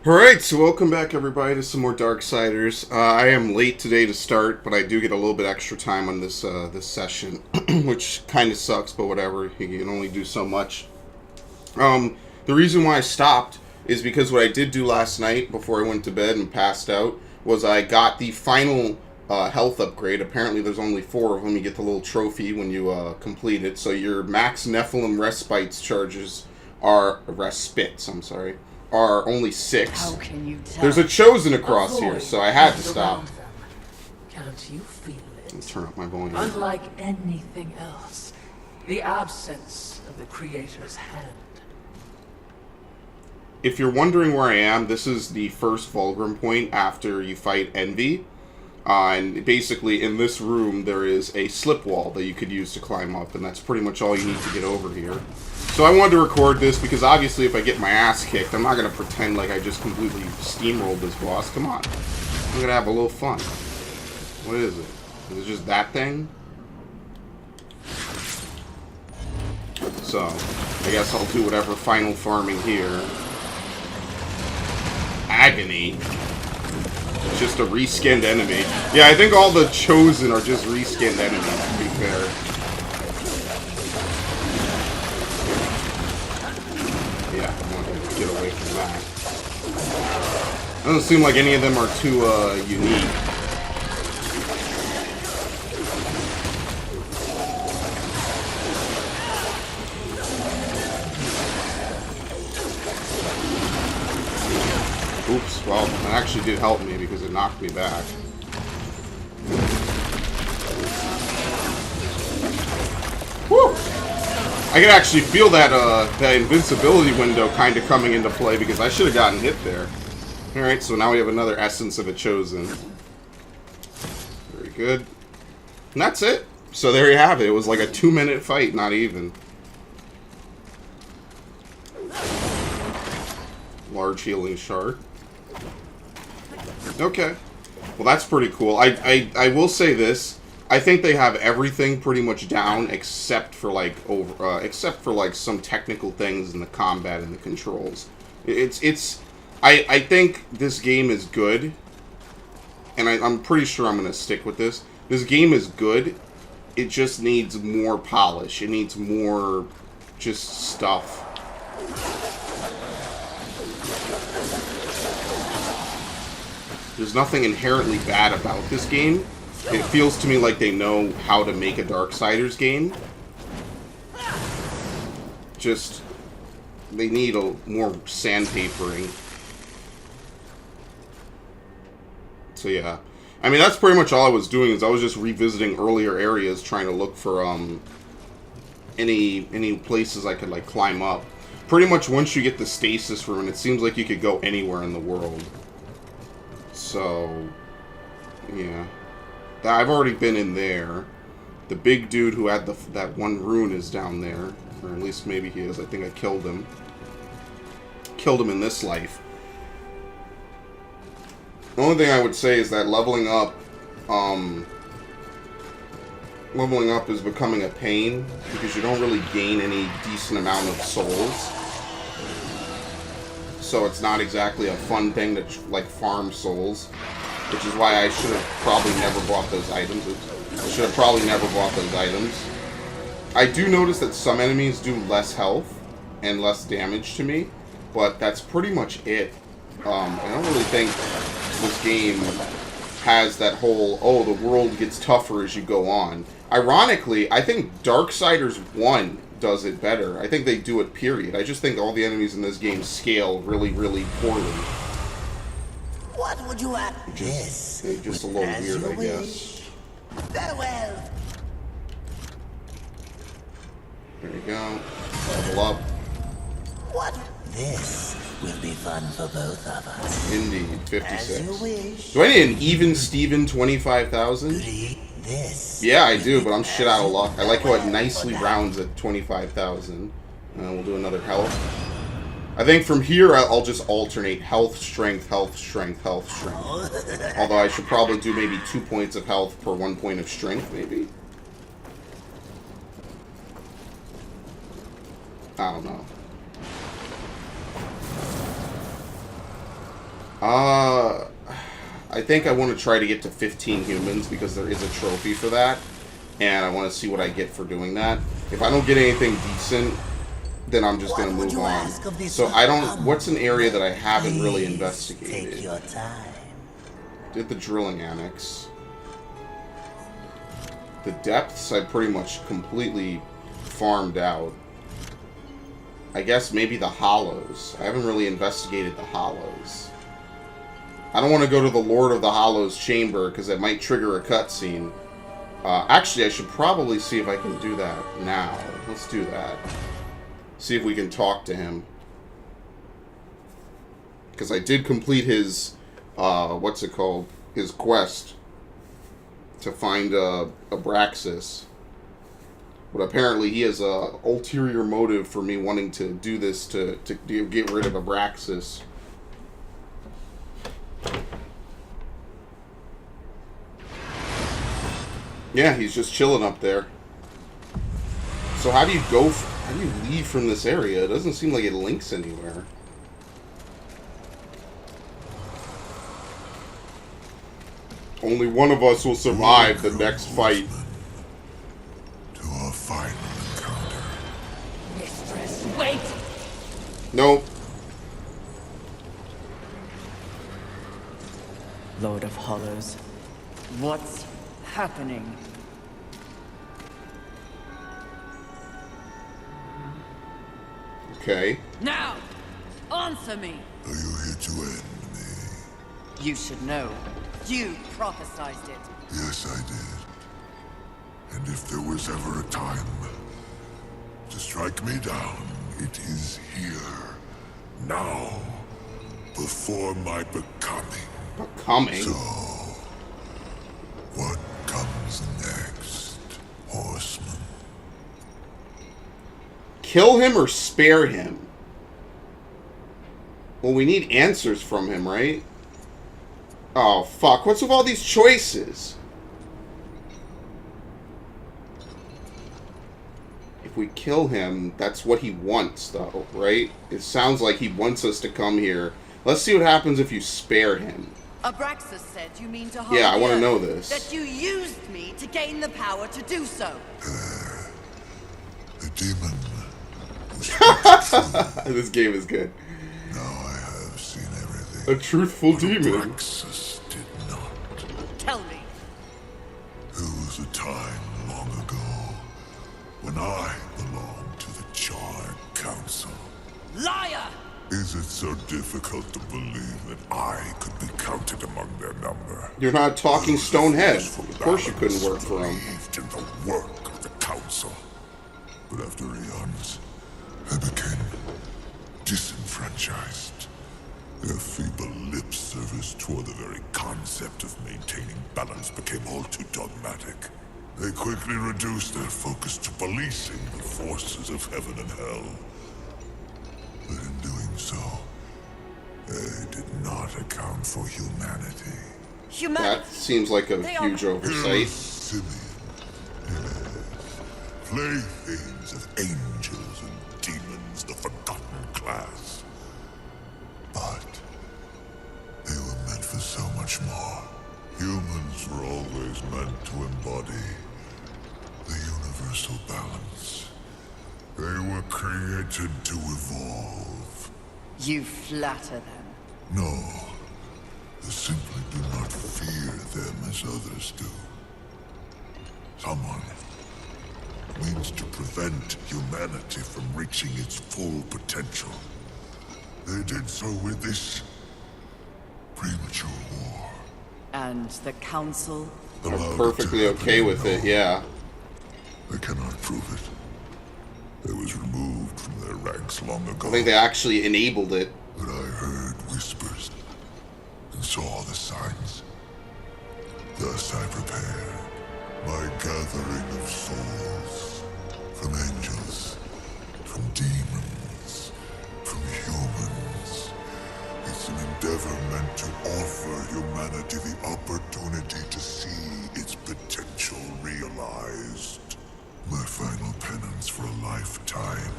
Alright, so welcome back everybody to some more Darksiders. I am late today to start, but I do get a little bit extra time on this session, which kind of sucks, but whatever. You can only do so much. The reason why I stopped is because what I did do last night before I went to bed and passed out was I got the final health upgrade. Apparently there's only 4 of them. You get the little trophy when you complete it. So your max Nephilim respites charges I'm sorry, are only 6. How can you tell? There's a chosen across here, so I had to stop. Can't you feel it? Let me turn up my volume. Unlike anything else, the absence of the Creator's hand. If you're wondering where I am, this is the first Fulgrim point after you fight Envy. And basically, in this room, there is a slip wall that you could use to climb up, and that's pretty much all you need to get over here. So I wanted to record this because obviously if I get my ass kicked, I'm not going to pretend like I just completely steamrolled this boss. Come on. I'm going to have a little fun. What is it? Is it just that thing? So, I guess I'll do whatever final farming here. Agony. It's just a reskinned enemy. Yeah, I think all the chosen are just reskinned enemies, to be fair. Yeah, I want to get away from that. Doesn't seem like any of them are too unique. Oops, well, that actually did help me because it knocked me back. Woo! I can actually feel that that invincibility window kind of coming into play because I should have gotten hit there. Alright, so now we have another essence of a chosen. Very good. And that's it. So there you have it. It was like a 2-minute fight, not even. Large healing shard. Okay. Well, that's pretty cool. I will say this. I think they have everything pretty much down except for like some technical things in the combat and the controls. I think this game is good, and I'm pretty sure I'm gonna stick with this. This game is good. It just needs more polish. It needs more just stuff. There's nothing inherently bad about this game. It feels to me like they know how to make a Darksiders game. Just, they need a more sandpapering. So yeah. I mean, that's pretty much all I was doing, is I was just revisiting earlier areas, trying to look for any places I could like climb up. Pretty much once you get the stasis room, it seems like you could go anywhere in the world. So, yeah. I've already been in there. The big dude who had that one rune is down there. Or at least maybe he is. I think I killed him. Killed him in this life. The only thing I would say is that leveling up is becoming a pain because you don't really gain any decent amount of souls. So it's not exactly a fun thing to like farm souls, which is why I should have probably never bought those items. I do notice that some enemies do less health and less damage to me, but that's pretty much it. I don't really think this game has that whole, oh, the world gets tougher as you go on. Ironically, I think Darksiders 1 does it better. I think they do it, period. I just think all the enemies in this game scale really, really poorly. What would you have? Just a little weird, I guess. Farewell. There you go. Level up. What? This will be fun for both of us. Indeed, As you 56. wish. Do I need an even Steven 25,000? This. Yeah, I do, but I'm shit out of luck. I like how it nicely rounds at 25,000. We'll do another health. I think from here I'll just alternate health, strength, health, strength, health, strength. Although I should probably do maybe 2 points of health per 1 point of strength, maybe. I don't know. I think I want to try to get to 15 humans because there is a trophy for that. And I want to see what I get for doing that. If I don't get anything decent, then I'm just going to move on. So I don't... What's an area that I haven't really investigated? Take your time. Did the drilling annex. The depths I pretty much completely farmed out. I guess maybe the hollows. I haven't really investigated the hollows. I don't want to go to the Lord of the Hollows chamber because it might trigger a cutscene. Actually, I should probably see if I can do that now. Let's do that. See if we can talk to him. Because I did complete his, what's it called? His quest to find Abraxas. But apparently he has a ulterior motive for me wanting to do this to get rid of Abraxas. Yeah, he's just chilling up there. So how do you go... How do you leave from this area? It doesn't seem like it links anywhere. Only one of us will survive the next fight. To our final encounter. Mistress, wait! Nope. Lord of Hollows, what's happening? Okay. Now, answer me. Are you here to end me? You should know. You prophesized it. Yes, I did. And if there was ever a time to strike me down, it is here. Now. Before my becoming. Becoming? So, what comes next, horseman? Kill him or spare him? Well, we need answers from him, right? Oh, fuck. What's with all these choices? If we kill him, that's what he wants, though, right? It sounds like he wants us to come here. Let's see what happens if you spare him. Abraxas said you mean to Yeah, I want to know this. That you used me to gain the power to do so. The demon. This game is good. Now I have seen everything. A truthful demon. Abraxas did not. Tell me. There was a time long ago when I belonged to the Charred Council. Liar! Is it so difficult to believe that I could be counted among their number? You're not talking Those Stonehead. forceful Of course you couldn't work balance for him. believed in the work of the Council. But after eons, I became disenfranchised. Their feeble lip service toward the very concept of maintaining balance became all too dogmatic. They quickly reduced their focus to policing the forces of heaven and hell. But in doing so, they did not account for humanity. That seems like a They are- huge oversight. Simeon. Yes. Playthings of angels and demons, the forgotten class. But they were meant for so much more. Humans were always meant to embody the universal balance. They were created to evolve. You flatter them. No, they simply do not fear them as others do. Someone means to prevent humanity from reaching its full potential. They did so with this premature war. And the council? I'm Allowed it to perfectly happen, okay with no. it, yeah. They cannot prove it. It was removed from their ranks long ago. I think they actually enabled it. But I heard whispers and saw the signs. Thus I prepared my gathering of souls from angels, from demons, from humans. It's an endeavor meant to offer humanity the opportunity to see its potential realized. My final penance for a lifetime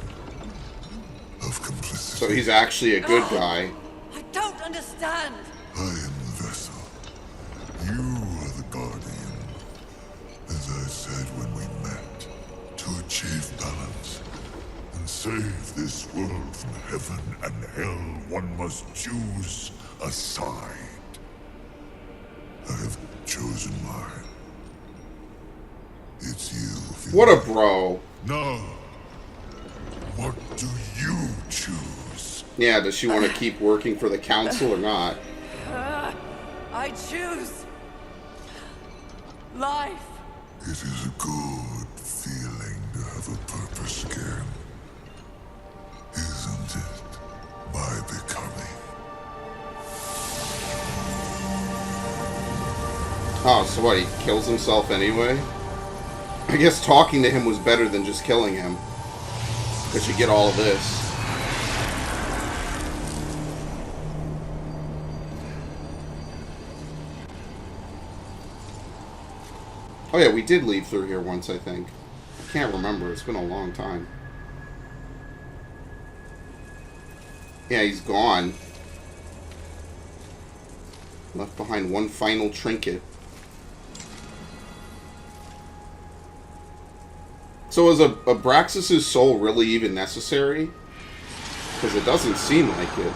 of complicity. So he's actually a good guy. I don't understand. guardian. As I said when we met, to achieve balance and save this world from heaven and hell, one must choose a side. I have chosen mine. It's you. What a bro. Now, what do you choose? Yeah, does she want to keep working for the council or not? I choose life. It is a good feeling to have a purpose again. Isn't it? By becoming. Oh, so what, he kills himself anyway? I guess talking to him was better than just killing him. Because you get all of this. Oh yeah, we did leave through here once, I think. I can't remember, it's been a long time. Yeah, he's gone. Left behind one final trinket. So is Abraxas' soul really even necessary? Because it doesn't seem like it.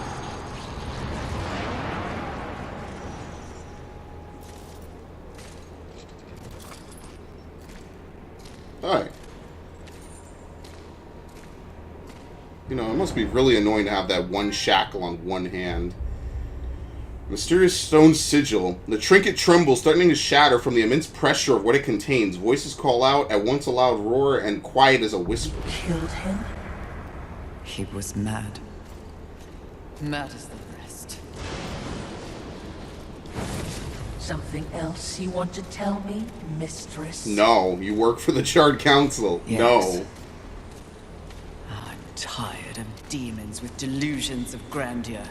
Alright. You know, it must be really annoying to have that one shackle on one hand. Mysterious stone sigil. The trinket trembles, threatening to shatter from the immense pressure of what it contains. Voices call out, at once a loud roar, and quiet as a whisper. Killed him? He was mad. Mad as the rest. Something else you want to tell me, mistress? No, you work for the Charred Council. Yes. No. I'm tired of demons with delusions of grandeur.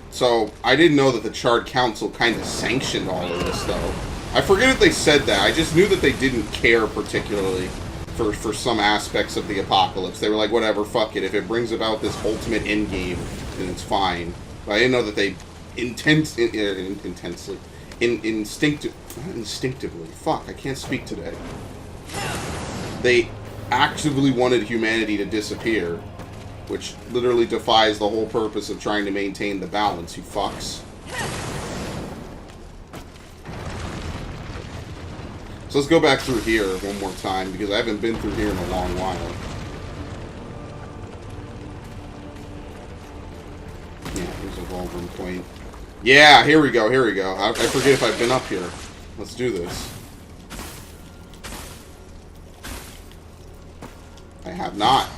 So, I didn't know that the Charred Council kind of sanctioned all of this, though. I forget if they said that. I just knew that they didn't care particularly for some aspects of the apocalypse. They were like, whatever, fuck it. If it brings about this ultimate endgame, then it's fine. But I didn't know that they instinctively, fuck, I can't speak today. They actively wanted humanity to disappear. Which literally defies the whole purpose of trying to maintain the balance, you fucks. So let's go back through here one more time, because I haven't been through here in a long while. Yeah, here's a Vulcan point. Yeah, here we go, here we go. I forget if I've been up here. Let's do this. I have not.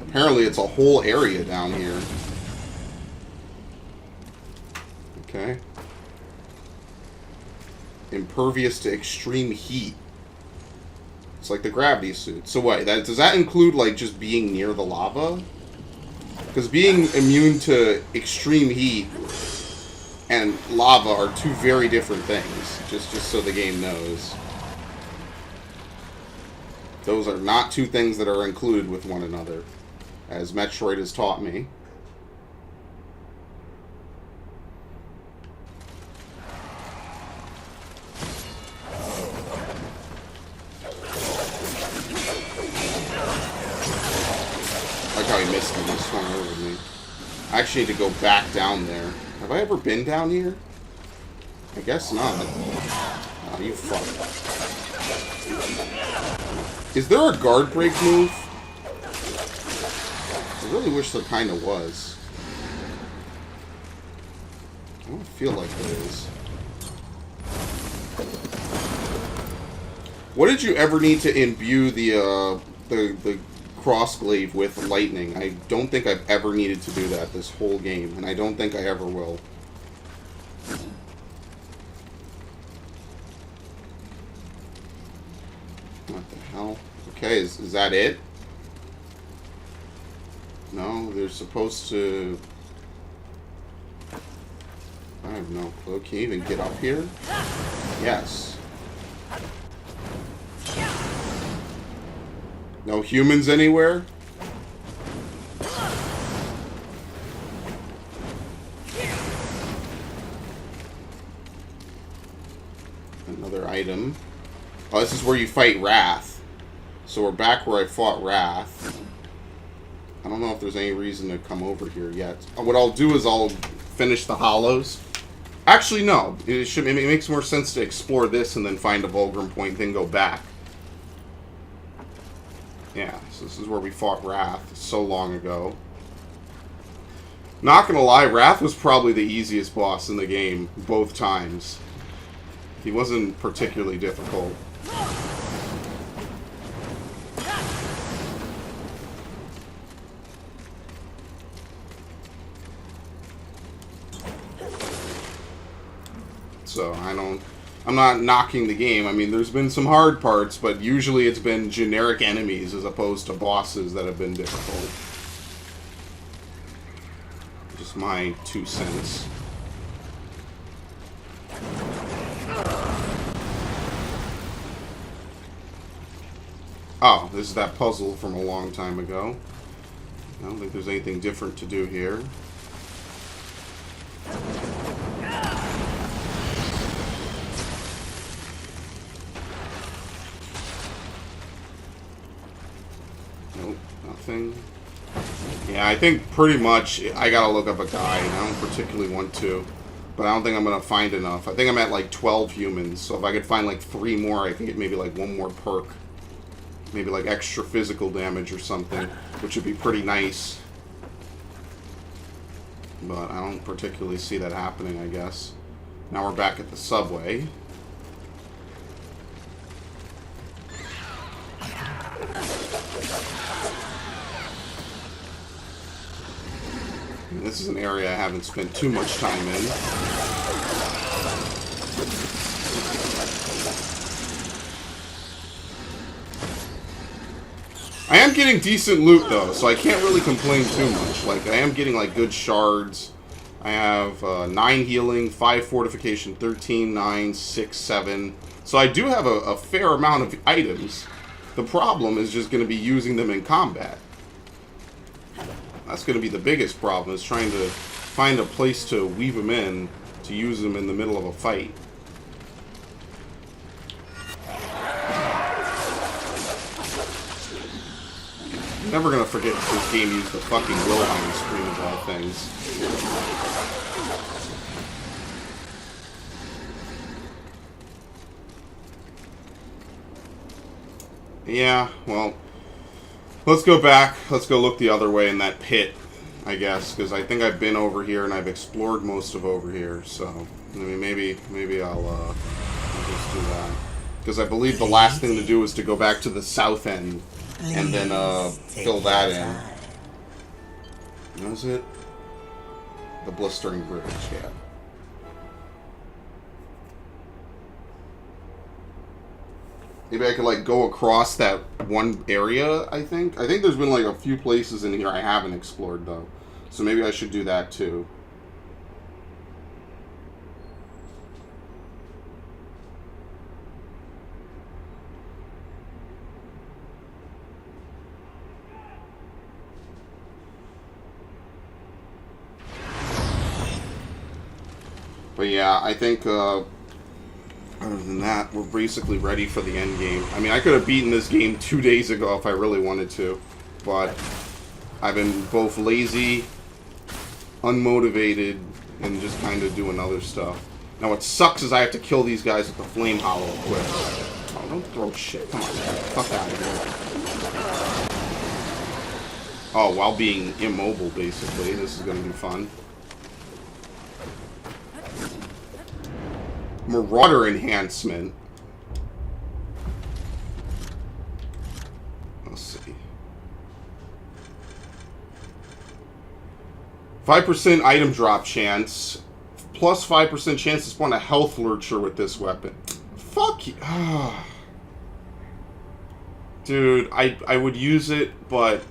Apparently it's a whole area down here. Okay. Impervious to extreme heat. It's like the gravity suit. So wait, does that include like just being near the lava? Because being immune to extreme heat and lava are two very different things. Just so the game knows. Those are not two things that are included with one another. As Metroid has taught me. I like how he missed me. He swung over me. I actually need to go back down there. Have I ever been down here? I guess not. Oh, you fuck. Is there a guard break move? I really wish there kind of was. I don't feel like there is. What did you ever need to imbue the crossglaive with lightning? I don't think I've ever needed to do that this whole game, and I don't think I ever will. What the hell? Okay, is that it? No, they're supposed to... I have no clue. Can you even get up here? Yes. No humans anywhere? Another item. Oh, this is where you fight Wrath. So we're back where I fought Wrath. I don't know if there's any reason to come over here yet. What I'll do is I'll finish the hollows. Actually, no. It makes more sense to explore this and then find a Vulgrim point, then go back. Yeah, so this is where we fought Wrath so long ago. Not gonna lie, Wrath was probably the easiest boss in the game, both times. He wasn't particularly difficult. So, I'm not knocking the game. I mean, there's been some hard parts, but usually it's been generic enemies as opposed to bosses that have been difficult. Just my 2 cents. Oh, this is that puzzle from a long time ago. I don't think there's anything different to do here. Nope, nothing. Yeah, I think pretty much I gotta look up a guide. I don't particularly want to, but I don't think I'm gonna find enough. I think I'm at like 12 humans, so if I could find like 3 more, I could get maybe like 1 more perk. Maybe like extra physical damage or something, which would be pretty nice. But I don't particularly see that happening, I guess. Now we're back at the subway. And this is an area I haven't spent too much time in. I am getting decent loot, though, so I can't really complain too much. Like, I am getting, like, good shards. I have 9 healing, 5 fortification, 13, 9, 6, 7. So I do have a fair amount of items. The problem is just going to be using them in combat. That's going to be the biggest problem, is trying to find a place to weave them in, to use them in the middle of a fight. I'm never gonna forget that this game used the fucking Wilhelm screen of all things. Yeah, well, let's go back. Let's go look the other way in that pit, I guess, because I think I've been over here and I've explored most of over here. So, I mean, maybe I'll just do that, because I believe the last thing to do is to go back to the south end. And then, fill that in. What was it? The Blistering Bridge, yeah. Maybe I could, like, go across that one area, I think. I think there's been, like, a few places in here I haven't explored, though. So maybe I should do that, too. But yeah, I think, other than that, we're basically ready for the end game. I mean, I could have beaten this game 2 days ago if I really wanted to, but I've been both lazy, unmotivated, and just kind of doing other stuff. Now, what sucks is I have to kill these guys with the Flame Hollow quick. Oh, don't throw shit. Come on, man. Fuck out of here. Oh, while being immobile, basically. This is going to be fun. Marauder enhancement. Let's see. 5% item drop chance. Plus 5% chance to spawn a health lurcher with this weapon. Fuck you. Dude, I would use it, but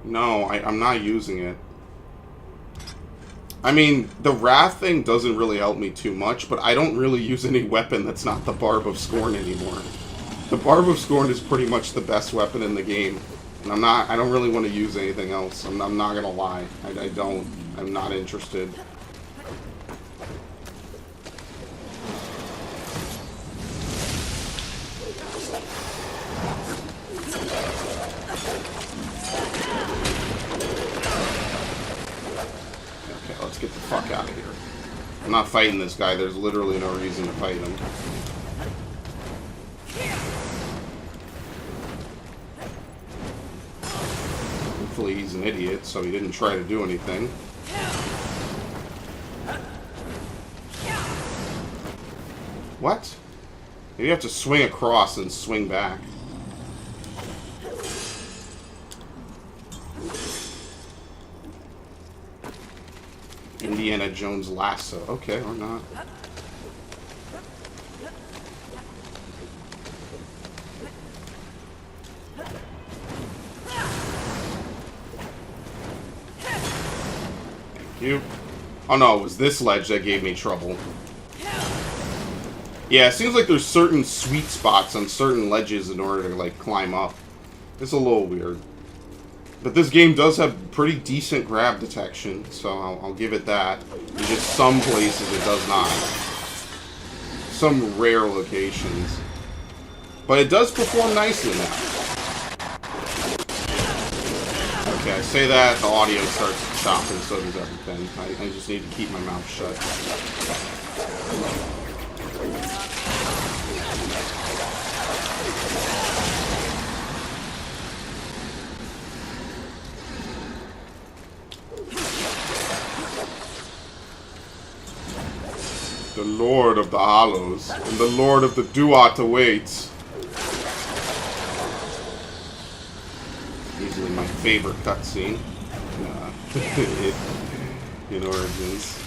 no, I'm not using it. I mean, the Wrath thing doesn't really help me too much, but I don't really use any weapon that's not the Barb of Scorn anymore. The Barb of Scorn is pretty much the best weapon in the game. And I don't really want to use anything else. I'm not gonna lie. I'm not interested. out of here. I'm not fighting this guy. There's literally no reason to fight him. Hopefully he's an idiot, so he didn't try to do anything. What? Maybe you have to swing across and swing back. Indiana Jones lasso. Okay, or not. Thank you. Oh no, it was this ledge that gave me trouble. Yeah, it seems like there's certain sweet spots on certain ledges in order to, like, climb up. It's a little weird. But this game does have pretty decent grab detection, so I'll give it that. There's just some places it does not. Some rare locations. But it does perform nicely now. Okay, I say that, the audio starts chopping, so does everything. I just need to keep my mouth shut. The Lord of the Hollows, and the Lord of the Duat awaits. Easily my favorite cutscene in Origins.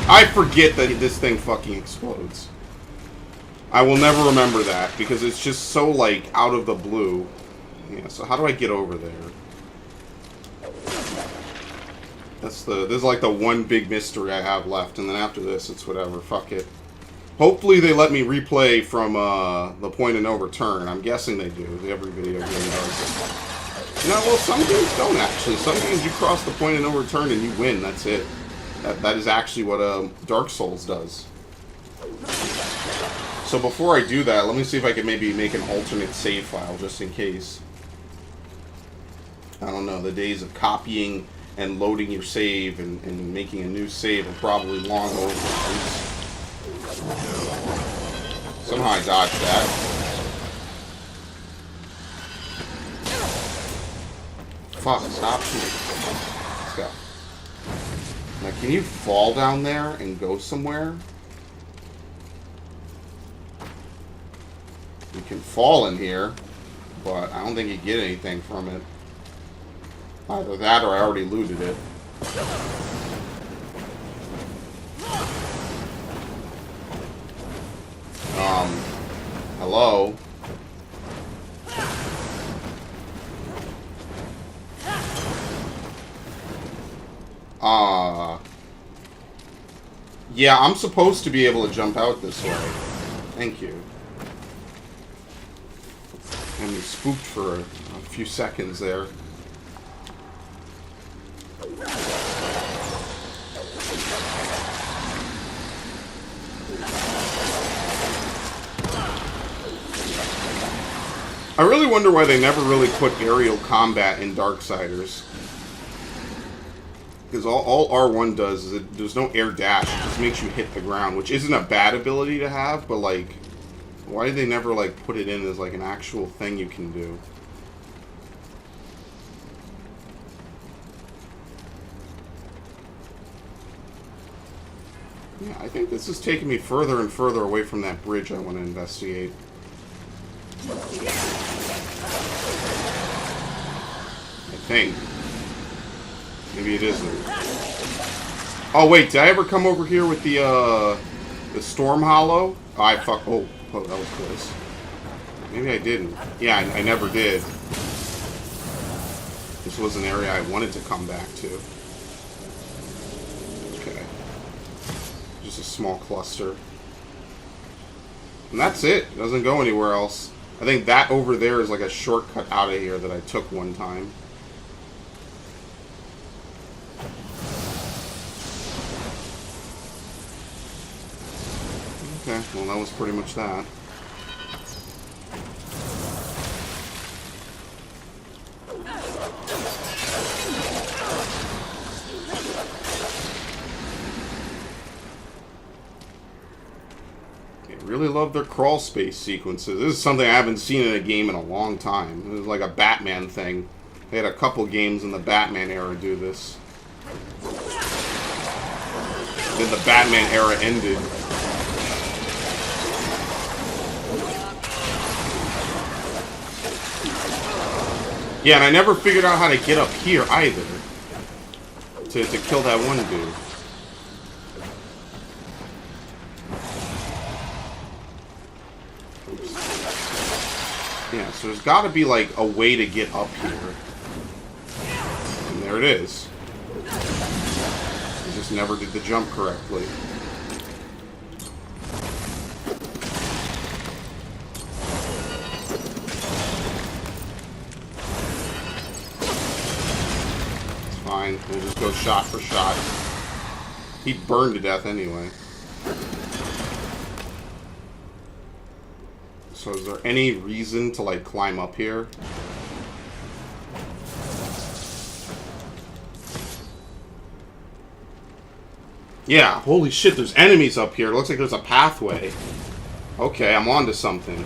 I forget that this thing fucking explodes. I will never remember that, because it's just so, like, out of the blue. Yeah, so how do I get over there? This is like the one big mystery I have left, and then after this, it's whatever, fuck it. Hopefully they let me replay from, the point of no return. I'm guessing they do. Every video game does. No, well, some games don't, actually. Some games you cross the point of no return and you win, that's it. That is actually what, Dark Souls does. So before I do that, let me see if I can maybe make an alternate save file, just in case. I don't know, the days of copying and loading your save and making a new save are probably long over. Somehow I dodged that. Fuck, stop shooting. Let's go. Now, can you fall down there and go somewhere? You can fall in here, but I don't think you get anything from it. Either that or I already looted it. Hello? Yeah, I'm supposed to be able to jump out this way. Thank you. And we spooked for a few seconds there. I really wonder why they never really put aerial combat in Darksiders. Because all R1 does is there's no air dash, it just makes you hit the ground, which isn't a bad ability to have, but like, why did they never like put it in as like an actual thing you can do? Yeah, I think this is taking me further and further away from that bridge I want to investigate. I think. Maybe it isn't. Oh wait, did I ever come over here with the Storm Hollow? Oh, I fuck. Oh, that was close. Maybe I didn't. Yeah, I never did. This was an area I wanted to come back to. Okay. Just a small cluster. And that's it. It doesn't go anywhere else. I think that over there is like a shortcut out of here that I took one time. Okay, well that was pretty much that. They really love their crawl space sequences. This is something I haven't seen in a game in a long time. It was like a Batman thing. They had a couple games in the Batman era do this. Then the Batman era ended. Yeah, and I never figured out how to get up here either. To kill that one dude. Oops. Yeah, so there's got to be like a way to get up here. And there it is. I just never did the jump correctly. Fine, we'll just go shot for shot. He'd burn to death anyway. So is there any reason to like climb up here? Yeah, holy shit, there's enemies up here. It looks like there's a pathway. Okay, I'm on to something.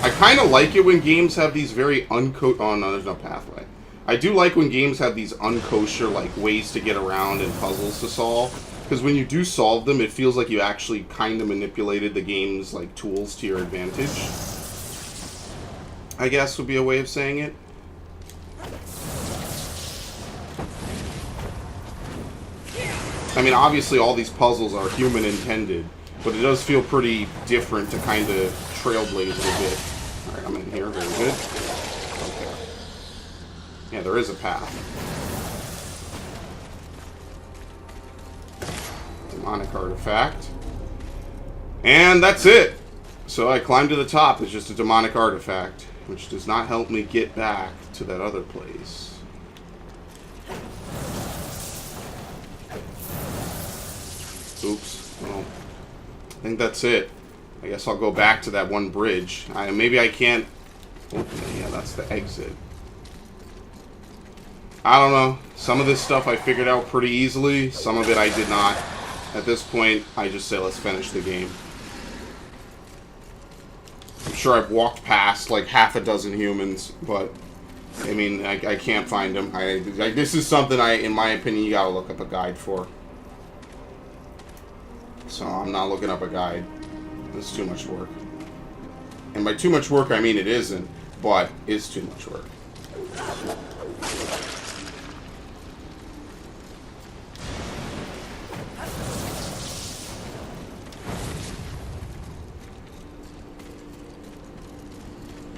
I kind of like it when games have these very oh no, there's no pathway. I do like when games have these unkosher, like, ways to get around and puzzles to solve. Because when you do solve them, it feels like you actually kind of manipulated the game's, like, tools to your advantage. I guess would be a way of saying it. I mean, obviously all these puzzles are human intended, but it does feel pretty different to kind of trailblaze a bit. Alright, I'm in here. Very good. Okay. Yeah, there is a path. Demonic artifact. And that's it! So I climbed to the top. It's just a demonic artifact, which does not help me get back to that other place. Oops. Well, I think that's it. I guess I'll go back to that one bridge. Maybe I can't open it. Yeah, that's the exit. I don't know. Some of this stuff I figured out pretty easily. Some of it I did not. At this point, I just say let's finish the game. I'm sure I've walked past like half a dozen humans, but I mean, I can't find them. This is something in my opinion, you gotta look up a guide for. So I'm not looking up a guide. It's too much work. And by too much work, I mean it isn't, but it's too much work.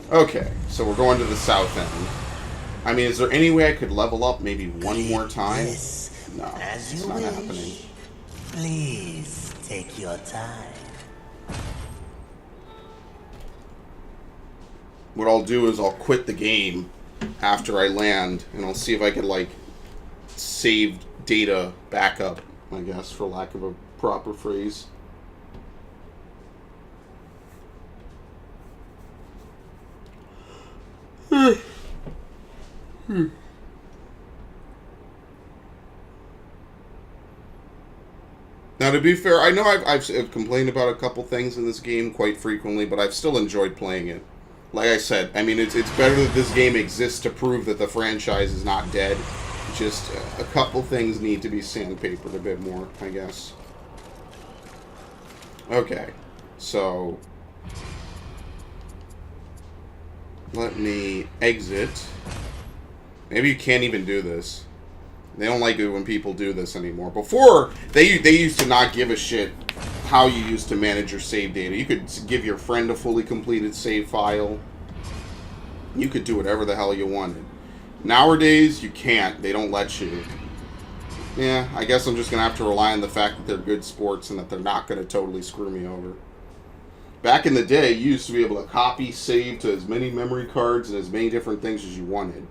Okay, so we're going to the south end. I mean, is there any way I could level up maybe one more time? No, it's not happening. Please take your time. What I'll do is I'll quit the game after I land, and I'll see if I can, like, save data backup, I guess, for lack of a proper phrase. Now, to be fair, I know I've complained about a couple things in this game quite frequently, but I've still enjoyed playing it. Like I said, I mean, it's better that this game exists to prove that the franchise is not dead. Just a couple things need to be sandpapered a bit more, I guess. Okay, so let me exit. Maybe you can't even do this. They don't like it when people do this anymore. Before, they used to not give a shit how you used to manage your save data. You could give your friend a fully completed save file. You could do whatever the hell you wanted. Nowadays, you can't. They don't let you. Yeah, I guess I'm just going to have to rely on the fact that they're good sports and that they're not going to totally screw me over. Back in the day, you used to be able to copy, save to as many memory cards and as many different things as you wanted.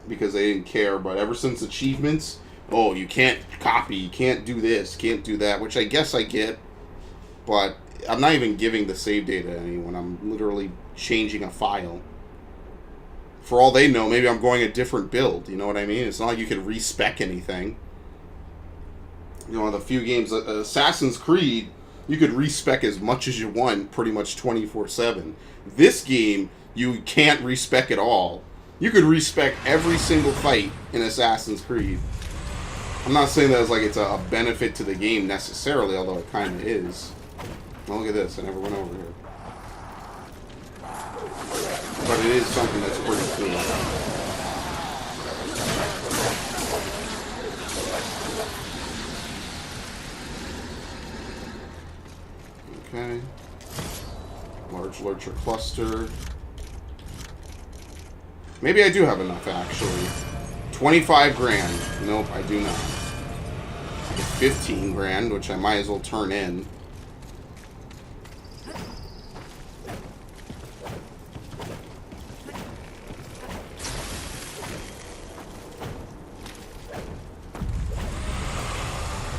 Because they didn't care, but ever since achievements, oh, you can't copy, you can't do this, can't do that, which I guess I get, but I'm not even giving the save data to anyone. I'm literally changing a file. For all they know, maybe I'm going a different build. You know what I mean? It's not like you can respec anything. You know, the few games, Assassin's Creed, you could respec as much as you want, pretty much 24/7. This game, you can't respec at all. You could respec every single fight in Assassin's Creed. I'm not saying that as like it's a benefit to the game necessarily, although it kind of is. Oh, look at this, I never went over here. But it is something that's pretty cool. Okay. Large lurcher cluster. Maybe I do have enough, actually. 25 grand. Nope, I do not. 15 grand, which I might as well turn in.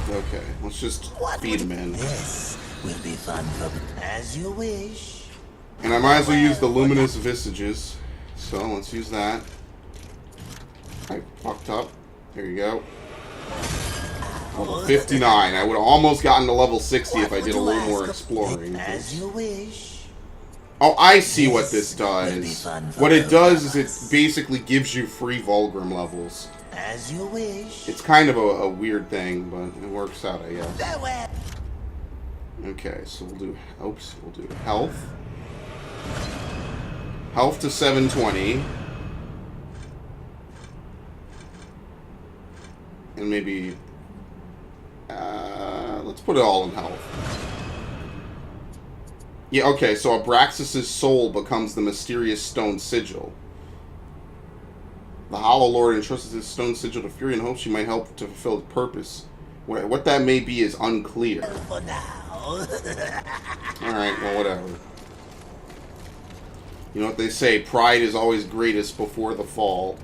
Okay, let's just feed him in. This will be fun for as you wish. And I might as well use the luminous visages. So let's use that. I fucked up. There you go. Level 59. I would have almost gotten to level 60 if I did a little more exploring. As you wish. Oh, I see what this does. What it does is it basically gives you free Vulgrim levels. As you wish. It's kind of a weird thing, but it works out, I guess. Okay, so we'll do health. Health to 720. And maybe let's put it all in health. Yeah, okay, so Abraxas' soul becomes the mysterious stone sigil. The Hollow Lord entrusts his stone sigil to Fury and hopes she might help to fulfill its purpose. What that may be is unclear. For now. Alright, well, whatever. You know what they say, pride is always greatest before the fall.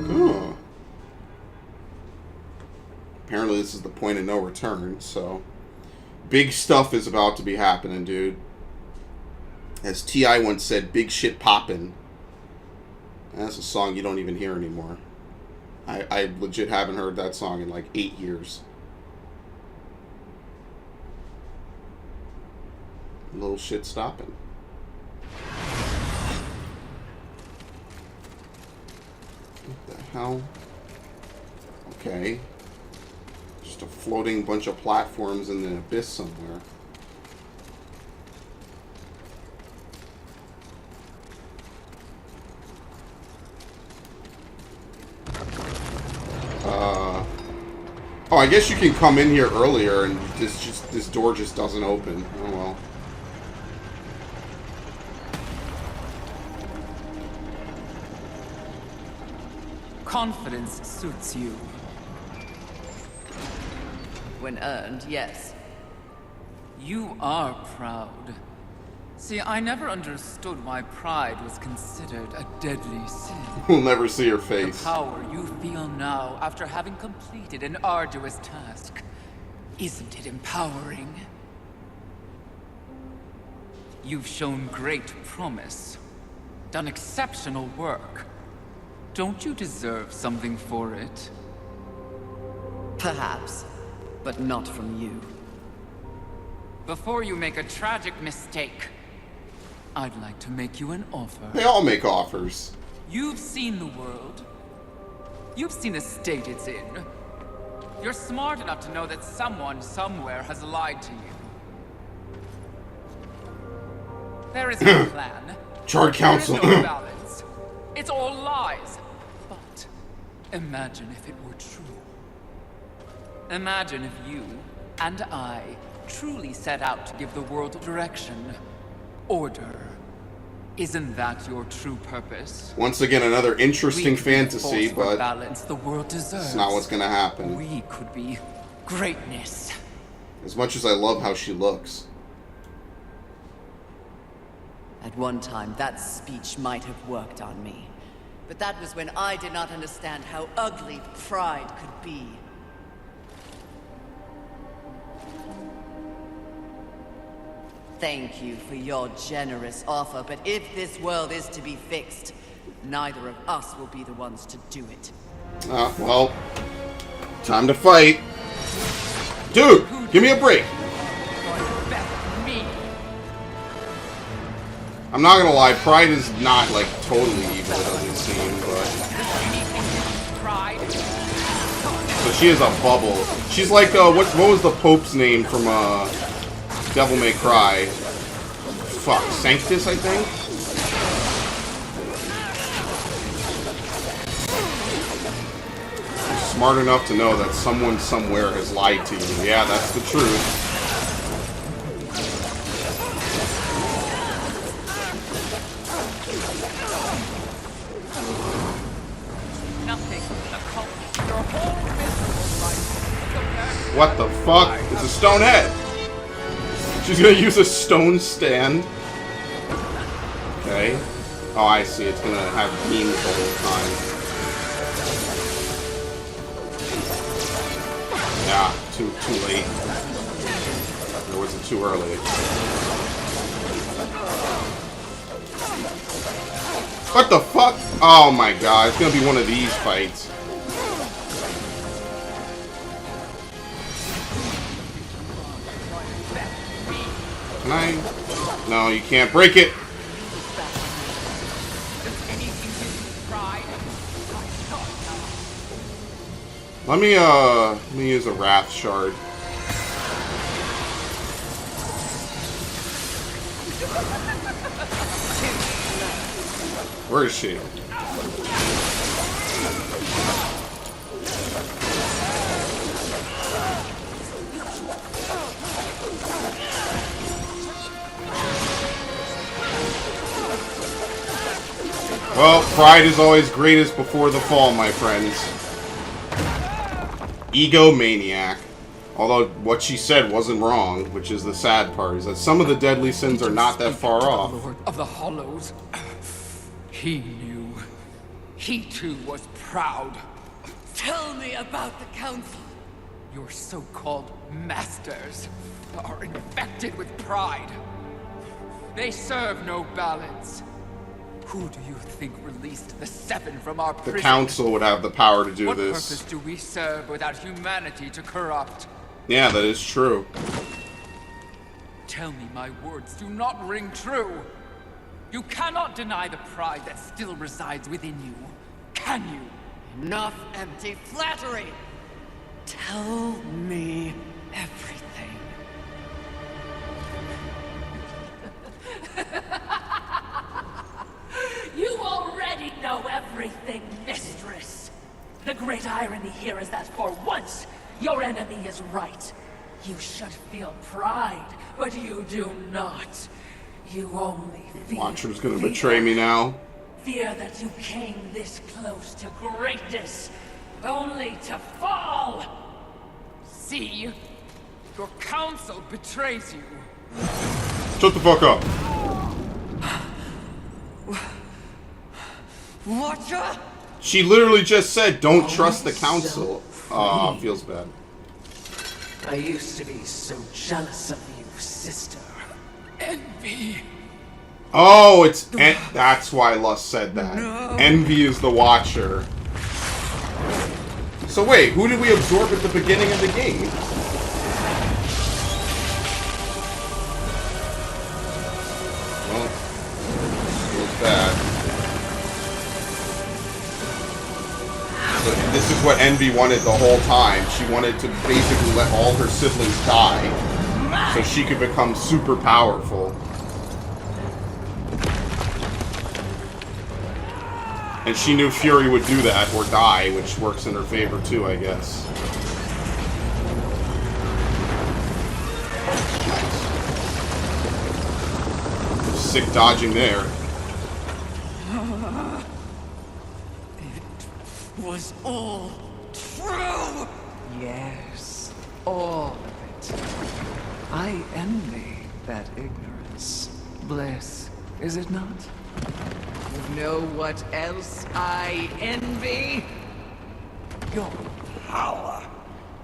Oh. Apparently this is the point of no return, so... Big stuff is about to be happening, dude. As T.I. once said, big shit poppin'. That's a song you don't even hear anymore. I legit haven't heard that song in like 8 years. Little shit stopping. What the hell? Okay. Just a floating bunch of platforms in the abyss somewhere. Oh, I guess you can come in here earlier and this door just doesn't open. Oh well. Confidence suits you. When earned, yes. You are proud. See, I never understood why pride was considered a deadly sin. We'll never see her The face. power you feel now after having completed an arduous task. Isn't it empowering? You've shown great promise. Done exceptional work. Don't you deserve something for it? Perhaps, but not from you. Before you make a tragic mistake, I'd like to make you an offer. They all make offers. You've seen the world. You've seen the state it's in. You're smart enough to know that someone somewhere has lied to you. There is no plan. Chart Council. There is no balance. It's all lies. But imagine if it were true. Imagine if you and I truly set out to give the world direction. Order. Isn't that your true purpose? Once again, another interesting fantasy, but balance the world deserves. it's not what's gonna happen. We could be greatness. As much as I love how she looks. At one time, that speech might have worked on me. But that was when I did not understand how ugly pride could be. Thank you for your generous offer, but if this world is to be fixed, neither of us will be the ones to do it. Well, time to fight. Dude, give me a break. I'm not gonna lie, Pride is not, like, totally evil, it doesn't seem, but... So she is a bubble. She's like, what was the Pope's name from, Devil May Cry? Fuck, Sanctus, I think? You're smart enough to know that someone somewhere has lied to you. Yeah, that's the truth. What the fuck? It's a stone head. She's gonna use a stone stand. Okay. Oh, I see. It's gonna have beams the whole time. Yeah, too late. Or was it too early? What the fuck? Oh my god, it's gonna be one of these fights. Can I? No, you can't break it. Let me use a Wrath Shard. Where is she? Well, pride is always greatest before the fall, my friends. Egomaniac. Although what she said wasn't wrong, which is the sad part, is that some of the deadly sins are not that far off. Lord of the Hollows. He knew. He too was proud. Tell me about the council. Your so-called masters are infected with pride. They serve no balance. Who do you think released the Seven from our prison? The council would have the power to do what this. What purpose do we serve without humanity to corrupt? Yeah, that is true. Tell me my words do not ring true. You cannot deny the pride that still resides within you, can you? Enough empty flattery. Tell me everything. You already know everything, mistress. The great irony here is that for once, your enemy is right. You should feel pride, but you do not. You only feel Watcher's gonna fear. betray me now. Fear that you came this close to greatness, only to fall. See? Your council betrays you. Shut the fuck up. Watcher? She literally just said, don't trust the council. Aw, feels bad. I used to be so jealous of you, sister. Envy. Oh, that's why Lust said that. No. Envy is the Watcher. So wait, who did we absorb at the beginning of the game? Well, feels bad. So this is what Envy wanted the whole time. She wanted to basically let all her siblings die so she could become super powerful. And she knew Fury would do that, or die, which works in her favor too, I guess. Nice. Sick dodging there. It was all true! Yes, all of it. I envy that ignorance. Bliss, is it not? You know what else I envy? Your power.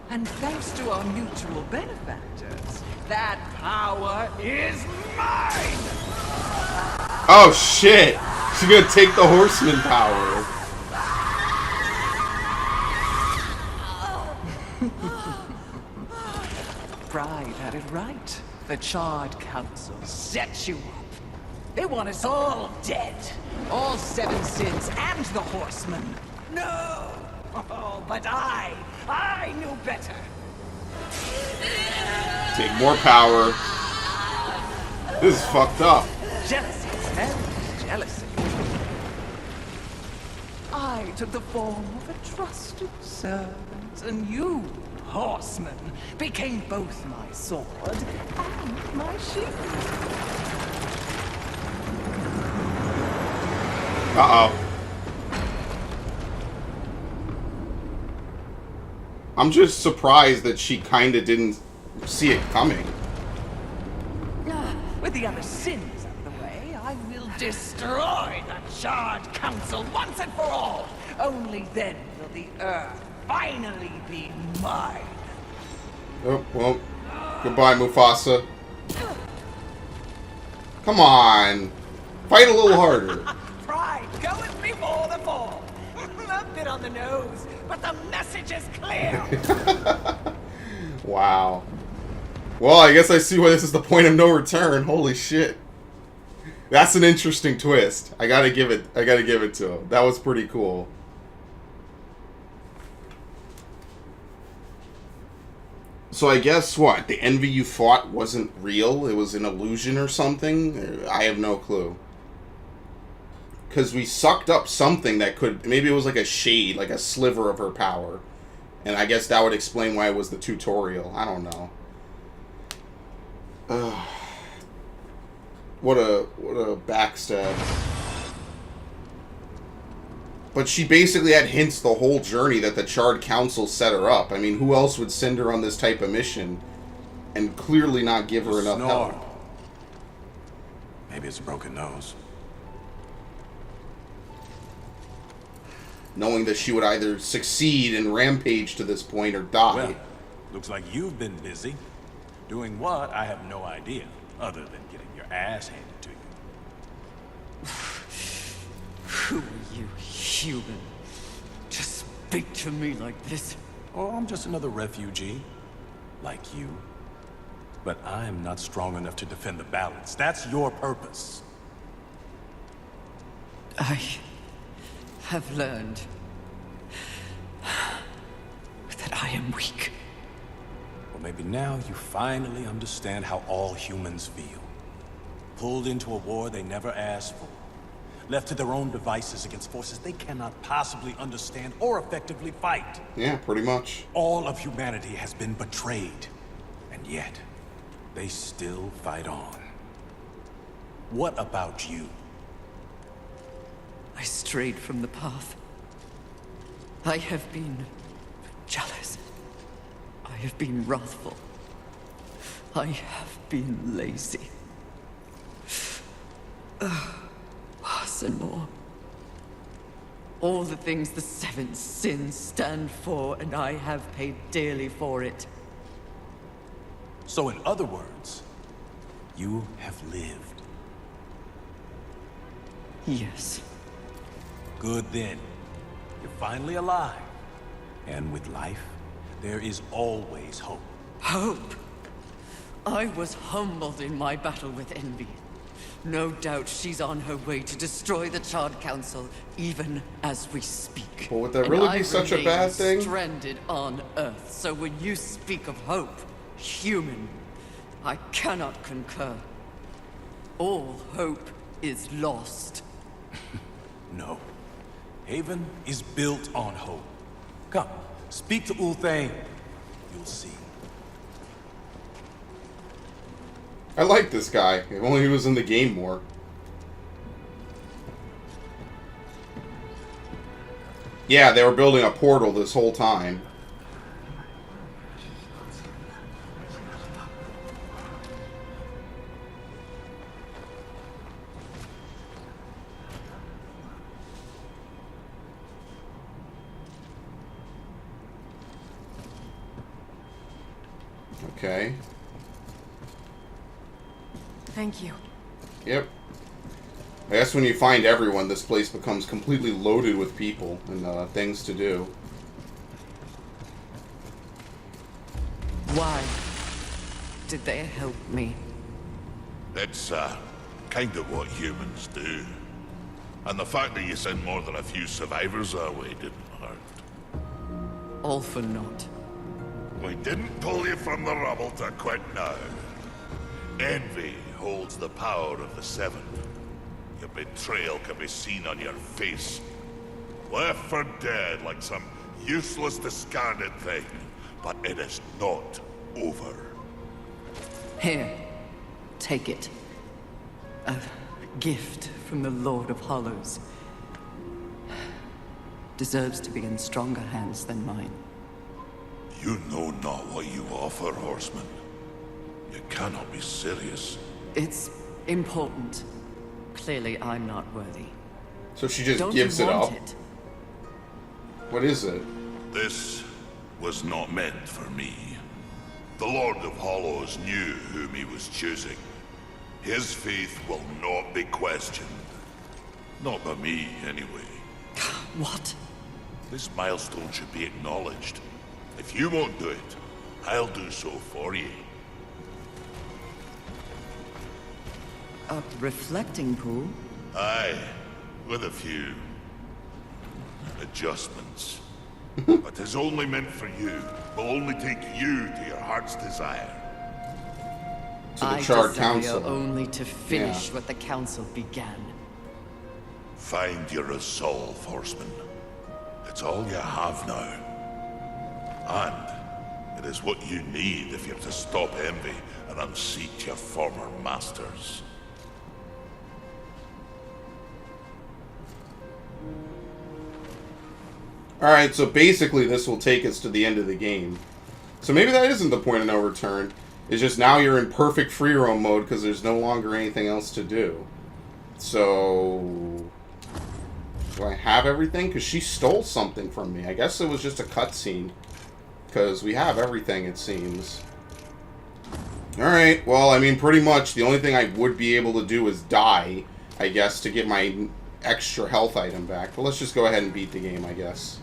And thanks to our mutual benefactors, That power is mine! Oh shit! She's gonna take the horseman power. Pride had it right. The Charred Council set you up. They want us all dead. All seven sins and the horsemen. No! Oh, but I knew better. Take more power. This is fucked up. Jealousy, man. Jealousy. I took the form of a trusted servant, and you, horseman, became both my sword and my shield. Uh-oh. I'm just surprised that she kind of didn't see it coming. With the other sins out of the way, I will destroy the Charred Council once and for all. Only then will the Earth finally be mine. Oh, well, goodbye, Mufasa. Come on. Fight a little harder. Pride goeth before the fall. A bit on the nose, but the message is clear. Wow. Well, I guess I see why this is the point of no return. Holy shit. That's an interesting twist. I gotta give it to him. That was pretty cool. So I guess what? The envy you fought wasn't real? It was an illusion or something? I have no clue. Because we sucked up something that could... Maybe it was like a shade, like a sliver of her power. And I guess that would explain why it was the tutorial. I don't know. What a backstab. But she basically had hints the whole journey that the Charred Council set her up. I mean, who else would send her on this type of mission and clearly not give her enough help? Maybe it's a broken nose. Knowing that she would either succeed and rampage to this point or die. Well, looks like you've been busy. Doing what, I have no idea, other than getting your ass handed to you. Who are you, human? To speak to me like this? Oh, I'm just another refugee, like you. But I'm not strong enough to defend the balance. That's your purpose. I have learned that I am weak. Well, maybe now you finally understand how all humans feel. Pulled into a war they never asked for. Left to their own devices against forces they cannot possibly understand or effectively fight. Yeah, pretty much. All of humanity has been betrayed. And yet, they still fight on. What about you? I strayed from the path. I have been jealous. I have been wrathful. I have been lazy. Worse and more. All the things the seven sins stand for, and I have paid dearly for it. So in other words, you have lived. Yes. Good then. You're finally alive. And with life, there is always hope. Hope. I was humbled in my battle with envy. No doubt she's on her way to destroy the Charred Council, even as we speak. But would that really be such a bad thing? Stranded on Earth. So when you speak of hope, human, I cannot concur. All hope is lost. No. Haven is built on hope. Come, speak to Ulthane. You'll see. I like this guy. If only he was in the game more. Yeah, they were building a portal this whole time. Okay. Thank you. Yep. I guess when you find everyone, this place becomes completely loaded with people and things to do. Why did they help me? It's, kind of what humans do. And the fact that you sent more than a few survivors our way didn't hurt. All for naught. We didn't pull you from the rubble to quit now. Envy holds the power of the Seven. Your betrayal can be seen on your face. Left for dead like some useless, discarded thing. But it is not over. Here, take it. A gift from the Lord of Hollows. Deserves to be in stronger hands than mine. You know not what you offer, Horseman. You cannot be serious. It's important. Clearly, I'm not worthy. So she just Don't gives you it want up. it? What is it? This was not meant for me. The Lord of Hollows knew whom he was choosing. His faith will not be questioned. Not by me, anyway. What? This milestone should be acknowledged. If you won't do it, I'll do so for you. A reflecting pool? Aye, with a few adjustments. But is only meant for you. Will only take you to your heart's desire. To the I Charred desire Council. only to finish Yeah. what the council began. Find your resolve, Horseman. It's all you have now. And it is what you need if you're to stop envy and unseat your former masters. Alright, so basically this will take us to the end of the game. So maybe that isn't the point of no return. It's just now you're in perfect free roam mode because there's no longer anything else to do. So... do I have everything? Because she stole something from me. I guess it was just a cutscene. Because we have everything, it seems. Alright, well, I mean, pretty much the only thing I would be able to do is die, I guess, to get my extra health item back. But let's just go ahead and beat the game, I guess.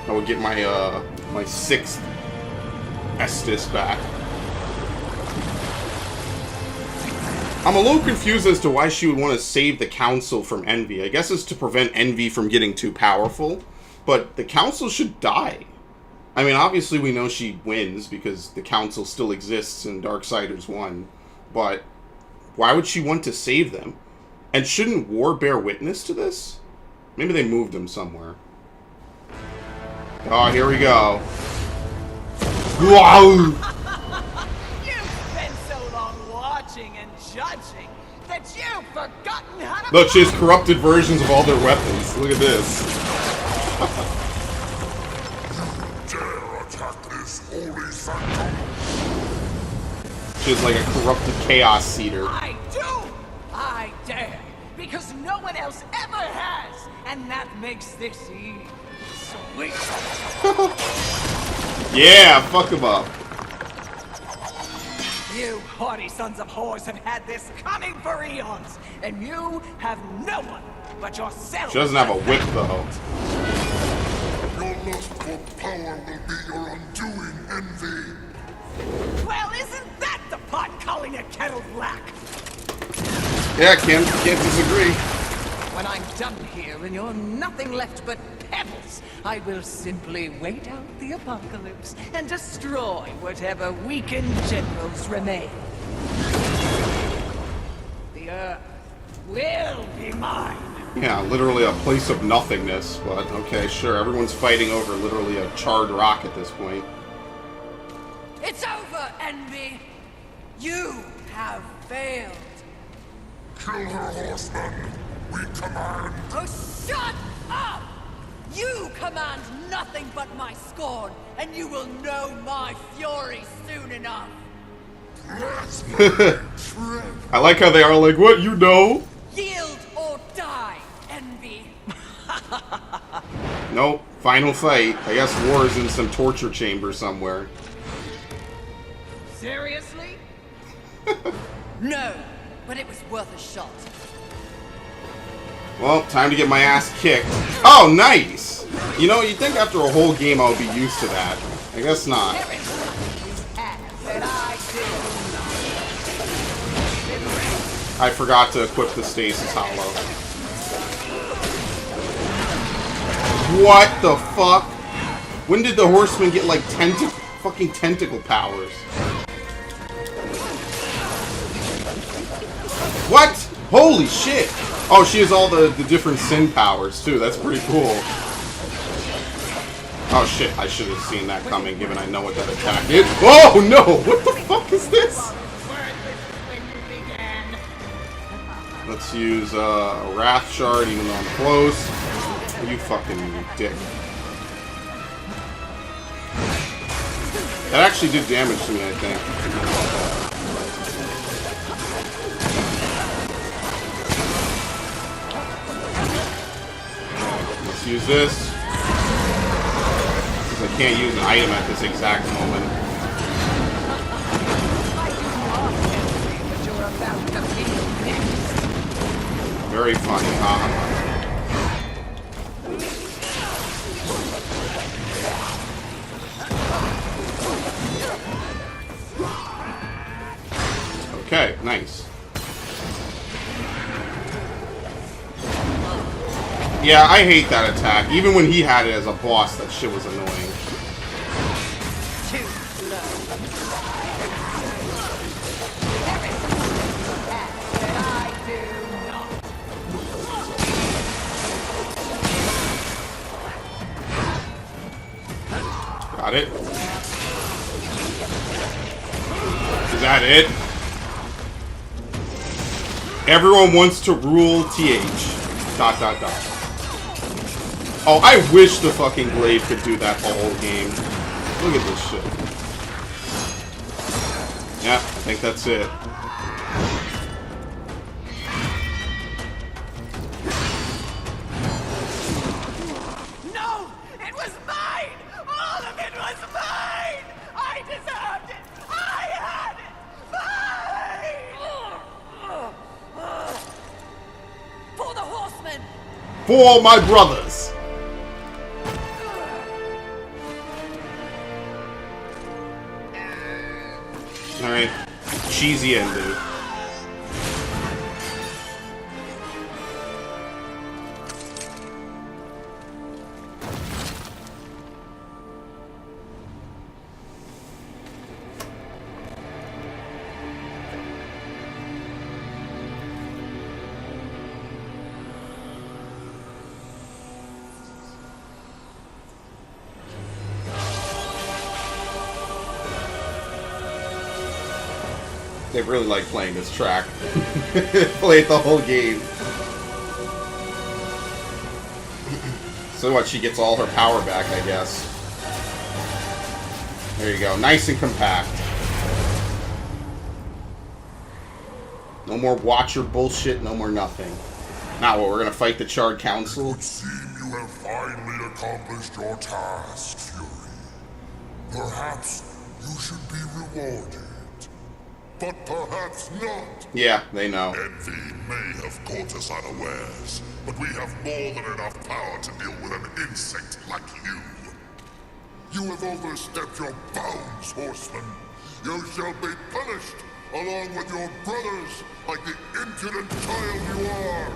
I would get my, my 6th Estus back. I'm a little confused as to why she would want to save the Council from Envy. I guess it's to prevent Envy from getting too powerful. But the Council should die. I mean, obviously we know she wins because the Council still exists in Darksiders 1. But why would she want to save them? And shouldn't War bear witness to this? Maybe they moved him somewhere. Oh, here we go. Wow! You've been so long watching and judging that you've forgotten how to... Look, she has corrupted versions of all their weapons. Look at this. Dare attack this holy sanctum? She has like a corrupted Chaos Seeder. I do! I dare! Because no one else ever has! And that makes this sweet. Yeah, fuck him up. You haughty sons of whores have had this coming for eons, and you have no one but yourself. She doesn't have a whip, though. Your lust for power will be your undoing, Envy. Well, isn't that the pot calling a kettle black? Yeah, can't disagree. When I'm done here and you're nothing left but pebbles, I will simply wait out the apocalypse and destroy whatever weakened generals remain. The Earth will be mine. Yeah, literally a place of nothingness, but okay, sure. Everyone's fighting over literally a charred rock at this point. It's over, Envy! You have failed! Kill her, Horseman. We command. Oh, shut up! You command nothing but my scorn, and you will know my fury soon enough! I like how they are like, what, you know? Yield or die, Envy! Nope, final fight. I guess War is in some torture chamber somewhere. Seriously? No, but it was worth a shot. Well, time to get my ass kicked. Oh, nice! You know, you'd think after a whole game I would be used to that. I guess not. I forgot to equip the stasis hollow. What the fuck? When did the horseman get like fucking tentacle powers? What? Holy shit! Oh, she has all the different sin powers too. That's pretty cool. Oh shit, I should have seen that coming given I know what that attack is. Oh no! What the fuck is this? Let's use a Wrath Shard even though I'm close. You fucking dick. That actually did damage to me, I think. Let's use this. Because I can't use an item at this exact moment. Very funny, huh? Okay, nice. Yeah, I hate that attack. Even when he had it as a boss, that shit was annoying. Got it. Is that it? Everyone wants to rule TH. ... Oh, I wish the fucking Glaive could do that the whole game. Look at this shit. Yeah, I think that's it. No! It was mine! All of it was mine! I deserved it! I had it! Mine! For the horsemen! For my brothers! Alright. Cheesy ending. They really like playing this track. Play it the whole game. So what, she gets all her power back, I guess. There you go, nice and compact. No more Watcher bullshit, no more nothing. Now what, we're gonna fight the Charred Council? It would seem you have finally accomplished your task, Fury. Perhaps you should be rewarded. But perhaps not. Yeah, they know. Envy may have caught us unawares, but we have more than enough power to deal with an insect like you. You have overstepped your bounds, horseman. You shall be punished, along with your brothers, like the impudent child you are.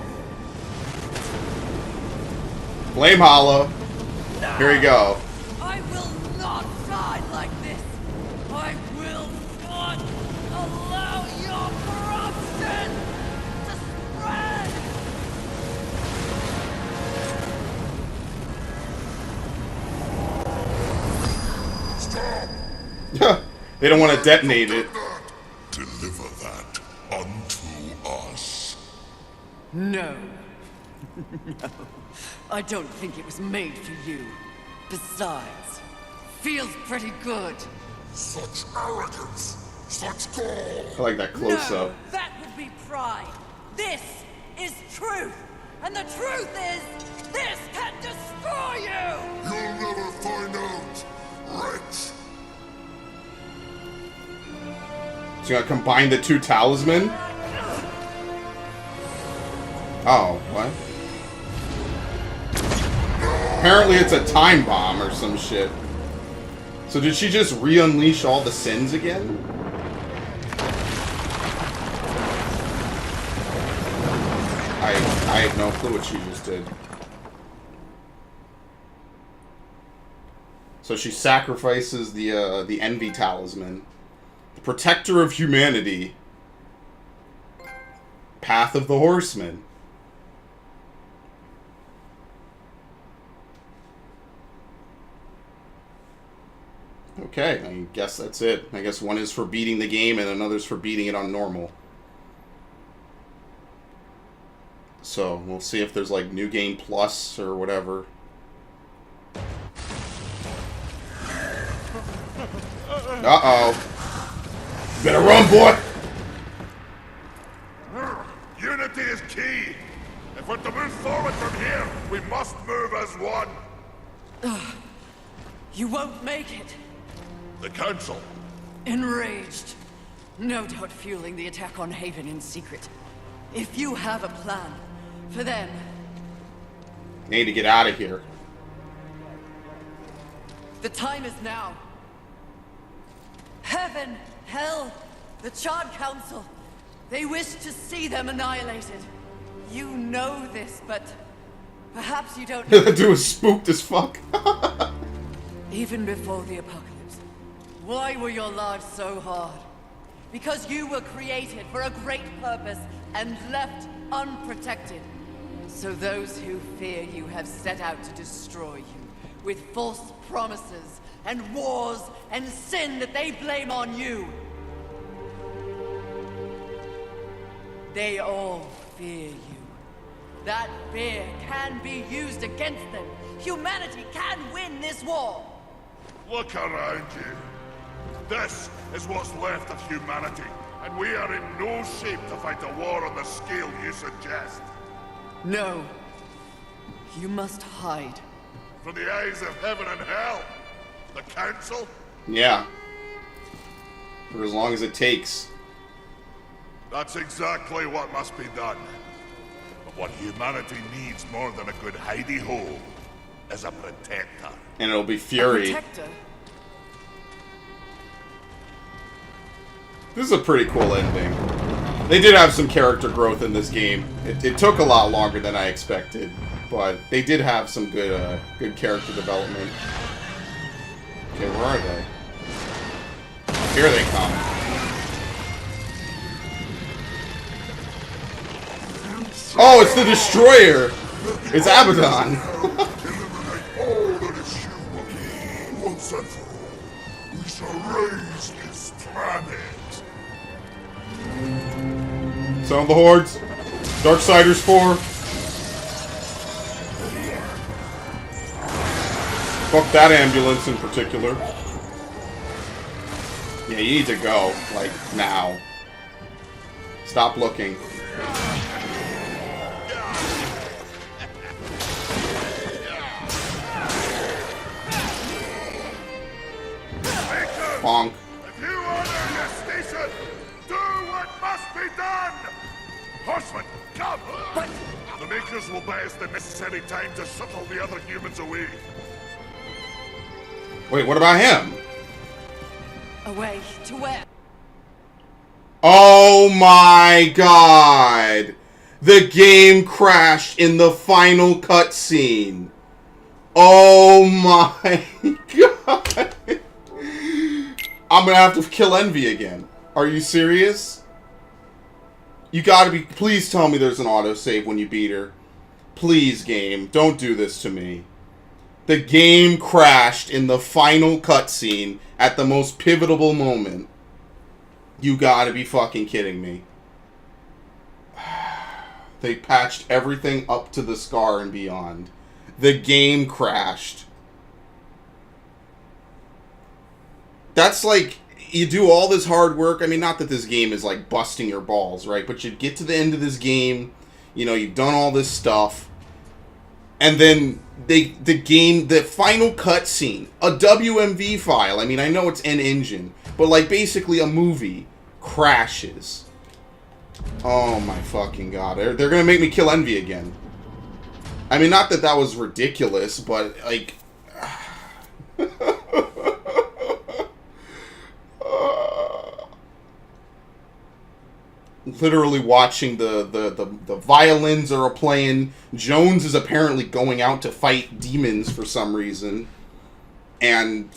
Flame Hollow. Here we go. I will not die like this. I will not allow your corruption to spread. Stop! They don't want to detonate it. Deliver that unto us. No. No. I don't think it was made for you. Besides, feels pretty good. Such arrogance! Such gall! I like that close No, up. that would be pride. This is truth. And the truth is, this can destroy you! You'll never find out, wretch! So you gotta combine the two talisman? Oh, what? Apparently it's a time bomb or some shit. So did she just re-unleash all the sins again? I have no clue what she just did. So she sacrifices the Envy Talisman. The Protector of Humanity. Path of the Horseman. Okay, I guess that's it. I guess one is for beating the game and another's for beating it on normal. So, we'll see if there's like New Game Plus or whatever. Uh-oh. Better run, boy! Unity is key. If we're to move forward from here, we must move as one. You won't make it. The Council. Enraged. No doubt fueling the attack on Haven in secret. If you have a plan for them... Need to get out of here. The time is now. Heaven, hell, the Charred Council. They wish to see them annihilated. You know this, but perhaps you don't know. That dude was spooked as fuck. Even before the apocalypse, why were your lives so hard? Because you were created for a great purpose and left unprotected. So those who fear you have set out to destroy you with false promises and wars and sin that they blame on you. They all fear you. That fear can be used against them. Humanity can win this war. Look around you. This is what's left of humanity, and we are in no shape to fight a war on the scale you suggest. No. You must hide. From the eyes of heaven and hell. The Council? Yeah. For as long as it takes. That's exactly what must be done. But what humanity needs more than a good hidey-hole is a protector. And it'll be Fury. A protector? This is a pretty cool ending. They did have some character growth in this game. It took a lot longer than I expected, but they did have some good character development. Okay, where are they? Here they come. Oh, it's the Destroyer! It's Abaddon! Eliminate all that is human. Once and for all, we shall raise this planet. Sound the Hordes. Darksiders 4. Fuck that ambulance in particular. Yeah, you need to go. Like, now. Stop looking. Bonk. If you honor your station, do what must be done! Horseman, come! But... The Makers will buy us the necessary time to shuttle the other humans away. Wait, what about him? Away to where? Oh my god! The game crashed in the final cutscene. Oh my god! I'm gonna have to kill Envy again. Are you serious? You gotta be... Please tell me there's an autosave when you beat her. Please, game. Don't do this to me. The game crashed in the final cutscene at the most pivotal moment. You gotta be fucking kidding me. They patched everything up to the scar and beyond. The game crashed. That's like, you do all this hard work. I mean, not that this game is like busting your balls, right? But you get to the end of this game, you know, you've done all this stuff, and then the final cutscene, a WMV file. I mean, I know it's an engine, but like basically a movie crashes. Oh my fucking god. They're gonna make me kill Envy again. I mean, not that that was ridiculous, but, like... literally watching the violins are playing. Jones is apparently going out to fight demons for some reason. And...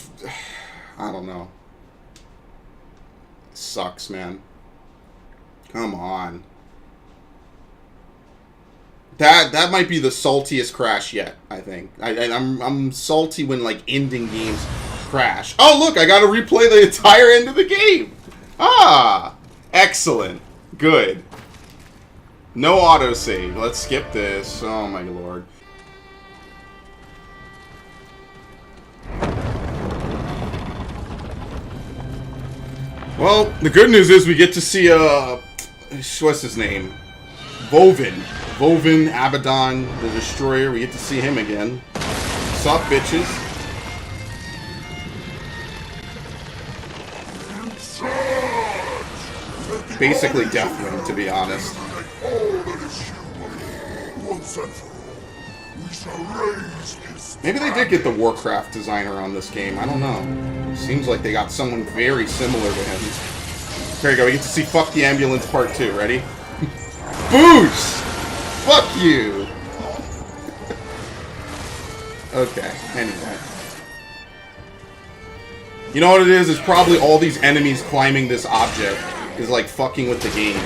I don't know. It sucks, man. Come on. That might be the saltiest crash yet, I think. I'm salty when, like, ending games crash. Oh, look! I gotta replay the entire end of the game! Ah! Excellent. Good. No autosave. Let's skip this. Oh, my lord. Well, the good news is we get to see, what's his name? Vovin Abaddon, the Destroyer. We get to see him again. Sup, bitches? Basically Deathwing, to be honest. Maybe they did get the Warcraft designer on this game. I don't know. Seems like they got someone very similar to him. There you go. We get to see Fuck the Ambulance Part 2. Ready? Boost! Fuck you! Okay, anyway. You know what it is? It's probably all these enemies climbing this object is like fucking with the game.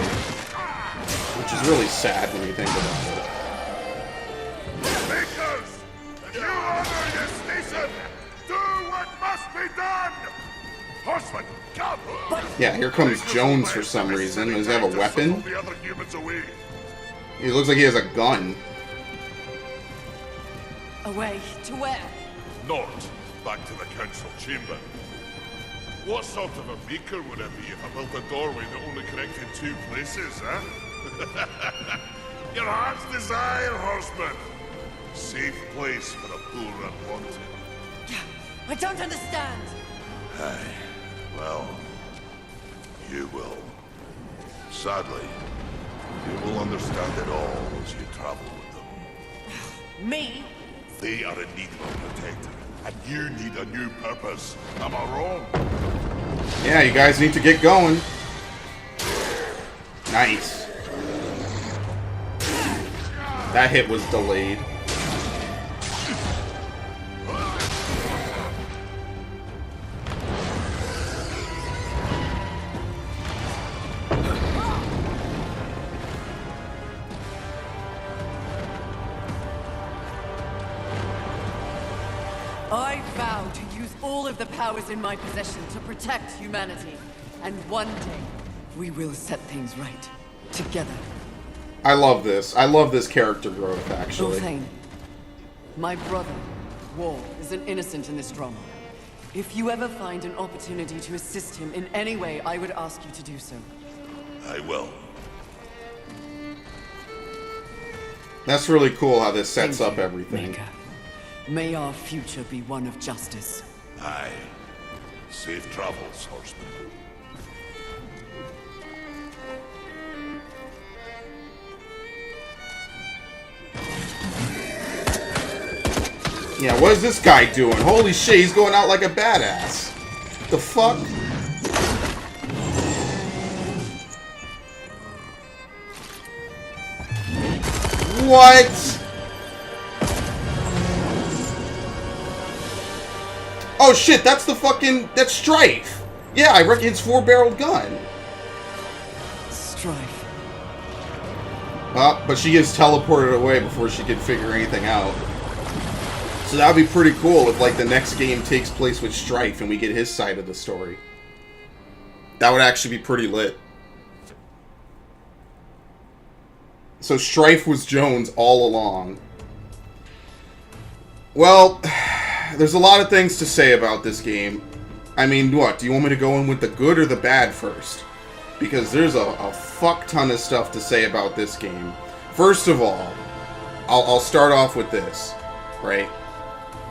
Which is really sad when you think about it. Makers! If you honor your station, do what must be done! Horseman, come! Yeah, here comes Jones for some reason. Does he have a weapon? He looks like he has a gun. Away to where? North, back to the council chamber. What sort of a maker would it be if I built a doorway that only connected two places, huh? Your heart's desire, horseman. Safe place for the poor unwanted. I don't understand. Aye, well, you will. Sadly, you will understand it all as you travel with them. Me? They are in need of a protector, and you need a new purpose. Am I wrong? Yeah, you guys need to get going. Nice. That hit was delayed. I vow to use all of the powers in my possession to protect humanity. And one day, we will set things right. Together. I love this. I love this character growth, actually. Ulthane, my brother, War, is an innocent in this drama. If you ever find an opportunity to assist him in any way, I would ask you to do so. I will. That's really cool how this sets Thank up you, everything. Maker. May our future be one of justice. Aye. Safe travels, horseman. Yeah, what is this guy doing? Holy shit, he's going out like a badass. The fuck? What? Oh shit, that's the fucking... That's Strife. Yeah, I reckon it's 4-barreled gun. Strife. But she gets teleported away before she can figure anything out. So that would be pretty cool if, like, the next game takes place with Strife and we get his side of the story. That would actually be pretty lit. So Strife was Jones all along. Well, there's a lot of things to say about this game. I mean, what? Do you want me to go in with the good or the bad first? Because there's a fuck ton of stuff to say about this game. First of all, I'll start off with this, right?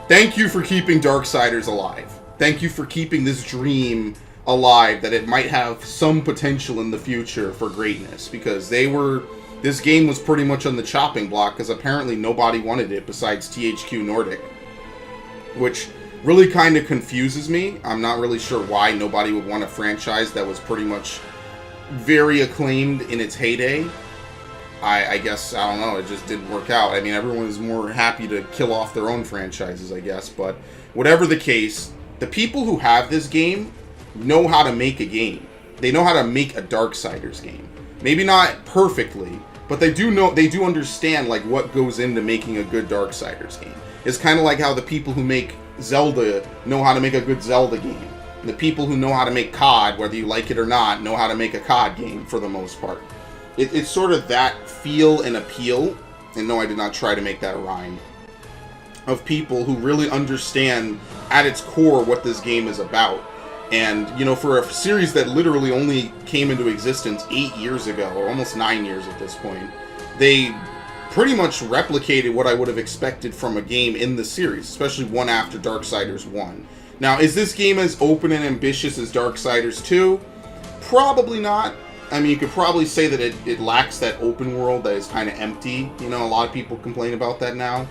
Thank you for keeping Darksiders alive. Thank you for keeping this dream alive that it might have some potential in the future for greatness, because this game was pretty much on the chopping block because apparently nobody wanted it besides THQ Nordic, which really kind of confuses me. I'm not really sure why nobody would want a franchise that was pretty much very acclaimed in its heyday. I guess, I don't know, it just didn't work out. I mean, everyone is more happy to kill off their own franchises, I guess, but whatever the case, the people who have this game know how to make a game. They know how to make a Darksiders game. Maybe not perfectly, but they do understand like what goes into making a good Darksiders game. It's kind of like how the people who make Zelda know how to make a good Zelda game. And the people who know how to make COD, whether you like it or not, know how to make a COD game for the most part. It's sort of that feel and appeal, and no, I did not try to make that rhyme, of people who really understand at its core what this game is about. And, you know, for a series that literally only came into existence 8 years ago, or almost 9 years at this point, they pretty much replicated what I would have expected from a game in the series, especially one after Darksiders 1. Now, is this game as open and ambitious as Darksiders 2? Probably not. I mean, you could probably say that it lacks that open world that is kind of empty. You know, a lot of people complain about that now.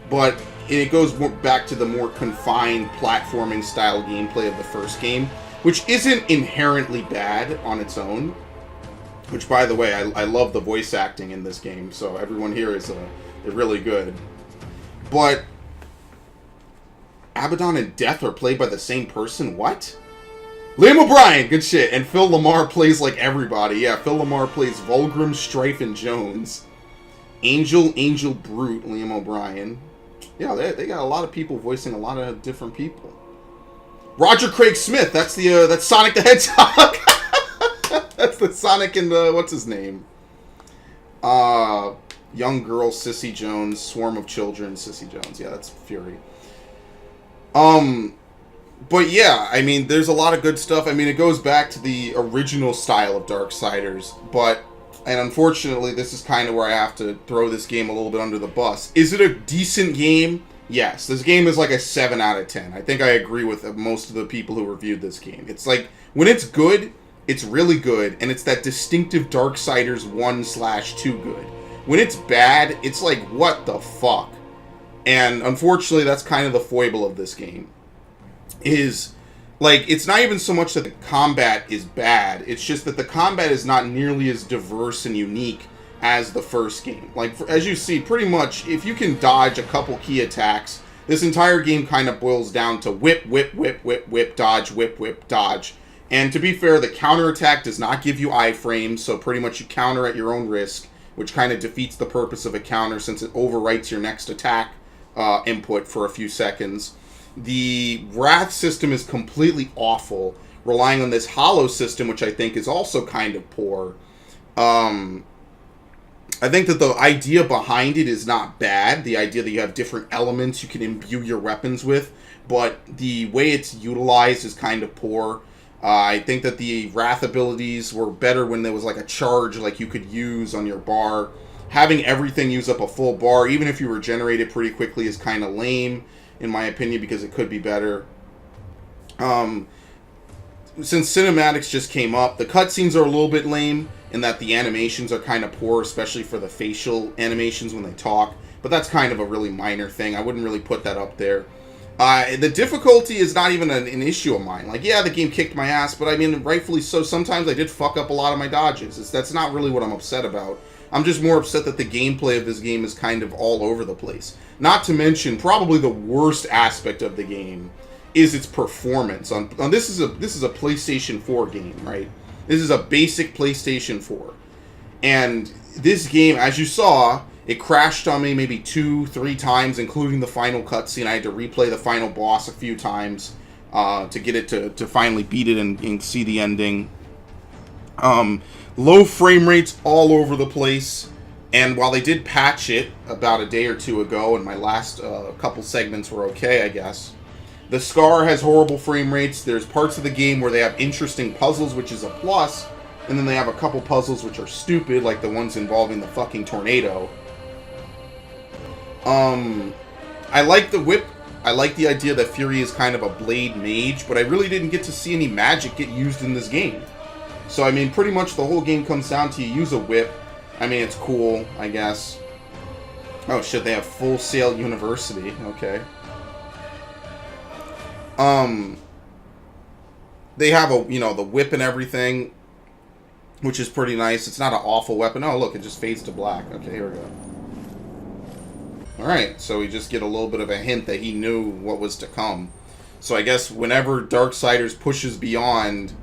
But it goes back to the more confined platforming style gameplay of the first game, which isn't inherently bad on its own. Which, by the way, I love the voice acting in this game, so everyone here is really good. But Abaddon and Death are played by the same person? What? Liam O'Brien, good shit. And Phil Lamar plays like everybody. Yeah, Phil Lamar plays Vulgrim, Strife, and Jones. Angel Brute, Liam O'Brien. Yeah, they got a lot of people voicing a lot of different people. Roger Craig Smith, that's Sonic the Hedgehog. That's the Sonic and the, what's his name? Young Girl, Sissy Jones, Swarm of Children, Sissy Jones. Yeah, that's Fury. But yeah, I mean, there's a lot of good stuff. I mean, it goes back to the original style of Darksiders, and unfortunately, this is kind of where I have to throw this game a little bit under the bus. Is it a decent game? Yes. This game is like a 7 out of 10. I think I agree with most of the people who reviewed this game. It's like, when it's good, it's really good, and it's that distinctive Darksiders 1/2 good. When it's bad, it's like, what the fuck? And unfortunately, that's kind of the foible of this game. Is, like, it's not even so much that the combat is bad, it's just that the combat is not nearly as diverse and unique as the first game. Like, as you see, pretty much, if you can dodge a couple key attacks, this entire game kind of boils down to whip, whip, whip, whip, whip, dodge, whip, whip, dodge. And to be fair, the counterattack does not give you iframes, so pretty much you counter at your own risk, which kind of defeats the purpose of a counter since it overwrites your next attack input for a few seconds. The Wrath system is completely awful, relying on this Hollow system, which I think is also kind of poor. I think that the idea behind it is not bad, the idea that you have different elements you can imbue your weapons with, but the way it's utilized is kind of poor. I think that the Wrath abilities were better when there was like a charge like you could use on your bar. Having everything use up a full bar, even if you regenerate it pretty quickly, is kind of lame, in my opinion, because it could be better. Since cinematics just came up, the cutscenes are a little bit lame, in that the animations are kind of poor, especially for the facial animations when they talk, but that's kind of a really minor thing. I wouldn't really put that up there. The difficulty is not even an issue of mine. Like, yeah, the game kicked my ass, but I mean, rightfully so. Sometimes I did fuck up a lot of my dodges. That's not really what I'm upset about. I'm just more upset that the gameplay of this game is kind of all over the place. Not to mention, probably the worst aspect of the game is its performance. This is a PlayStation 4 game, right? This is a basic PlayStation 4. And this game, as you saw, it crashed on me maybe 2-3 times, including the final cutscene. I had to replay the final boss a few times to get it to finally beat it and see the ending. Low frame rates all over the place. And while they did patch it about a day or two ago, and my last couple segments were okay, I guess, the Scar has horrible frame rates. There's parts of the game where they have interesting puzzles, which is a plus, and then they have a couple puzzles which are stupid, like the ones involving the fucking tornado. I like the whip I like the idea that Fury is kind of a blade mage, but I really didn't get to see any magic get used in this game. So, I mean, pretty much the whole game comes down to you use a whip. I mean, it's cool, I guess. Oh shit, they have Full Sail University. Okay. They have a, you know, the whip and everything, which is pretty nice. It's not an awful weapon. Oh, look, it just fades to black. Okay, here we go. Alright, so we just get a little bit of a hint that he knew what was to come. So I guess whenever Darksiders pushes beyond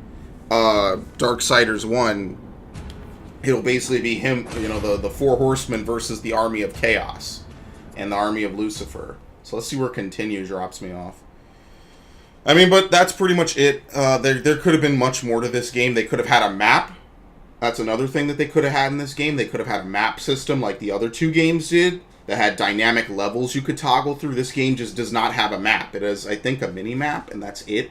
Darksiders 1, it'll basically be him, you know, the Four Horsemen versus the Army of Chaos and the Army of Lucifer. So let's see where continue drops me off. I mean, but that's pretty much it. There could have been much more to this game. They could have had a map. That's another thing that they could have had in this game. They could have had a map system like the other two games did that had dynamic levels you could toggle through. This game just does not have a map. It has, I think, a mini-map, and that's it.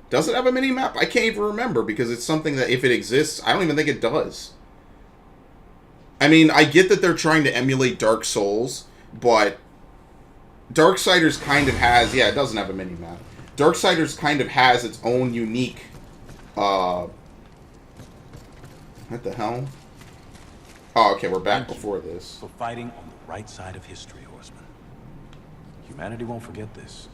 Does it have a mini-map? I can't even remember, because it's something that, if it exists, I don't even think it does. I mean, I get that they're trying to emulate Dark Souls, but Darksiders kind of has... Yeah, it doesn't have a mini-map. Darksiders kind of has its own unique... What the hell? Oh, okay, we're back before this. For fighting on the right side of history, Horseman. Humanity won't forget this.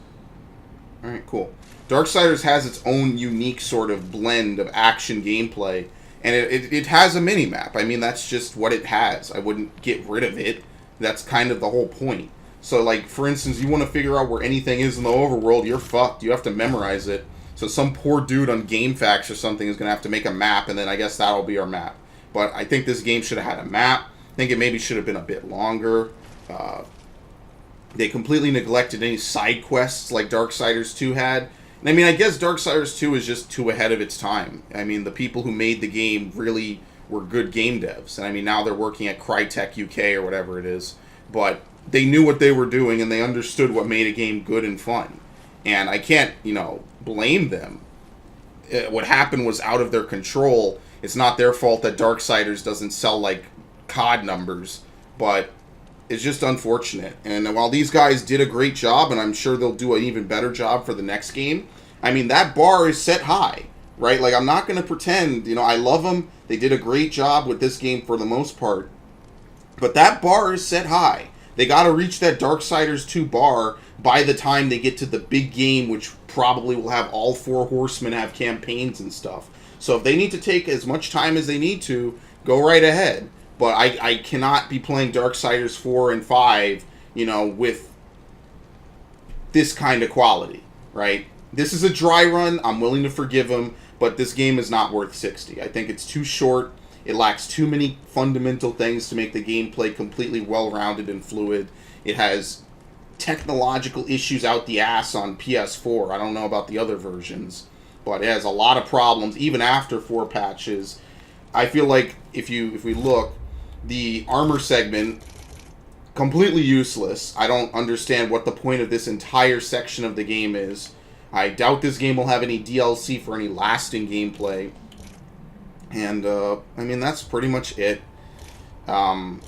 Alright, cool. Darksiders has its own unique sort of blend of action gameplay, and it has a mini-map. I mean, that's just what it has. I wouldn't get rid of it. That's kind of the whole point. So, like, for instance, you want to figure out where anything is in the overworld, you're fucked. You have to memorize it. So some poor dude on GameFAQs or something is going to have to make a map, and then I guess that'll be our map. But I think this game should have had a map. I think it maybe should have been a bit longer. They completely neglected any side quests like Darksiders 2 had. And I mean, I guess Darksiders 2 is just too ahead of its time. I mean, the people who made the game really were good game devs. And I mean, now they're working at Crytek UK or whatever it is. But they knew what they were doing, and they understood what made a game good and fun. And I can't, you know, blame them. What happened was out of their control. It's not their fault that Darksiders doesn't sell like COD numbers, but it's just unfortunate. And while these guys did a great job, and I'm sure they'll do an even better job for the next game, I mean, that bar is set high, right? Like, I'm not going to pretend, you know, I love them. They did a great job with this game for the most part, but that bar is set high. They got to reach that Darksiders 2 bar by the time they get to the big game, which probably will have all Four Horsemen have campaigns and stuff. So if they need to take as much time as they need to, go right ahead. But I cannot be playing Darksiders 4 and 5, you know, with this kind of quality, right? This is a dry run. I'm willing to forgive them, but this game is not worth 60. I think it's too short. It lacks too many fundamental things to make the gameplay completely well-rounded and fluid. It has technological issues out the ass on PS4. I don't know about the other versions, but it has a lot of problems, even after 4 patches. I feel like if we look, the armor segment, completely useless. I don't understand what the point of this entire section of the game is. I doubt this game will have any DLC for any lasting gameplay. And, I mean, that's pretty much it. I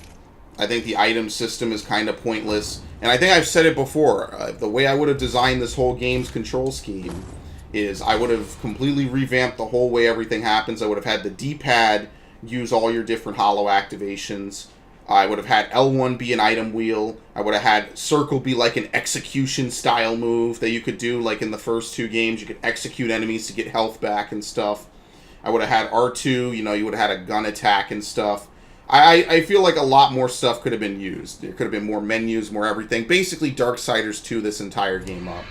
think the item system is kind of pointless. And I think I've said it before. The way I would have designed this whole game's control scheme is I would have completely revamped the whole way everything happens. I would have had the D-pad use all your different hollow activations. I would have had L1 be an item wheel. I would have had circle be like an execution style move that you could do like in the first 2 games. You could execute enemies to get health back and stuff. I would have had R2, you know, you would have had a gun attack and stuff. I feel like a lot more stuff could have been used. There could have been more menus, more everything. Basically, Darksiders 2 this entire game up.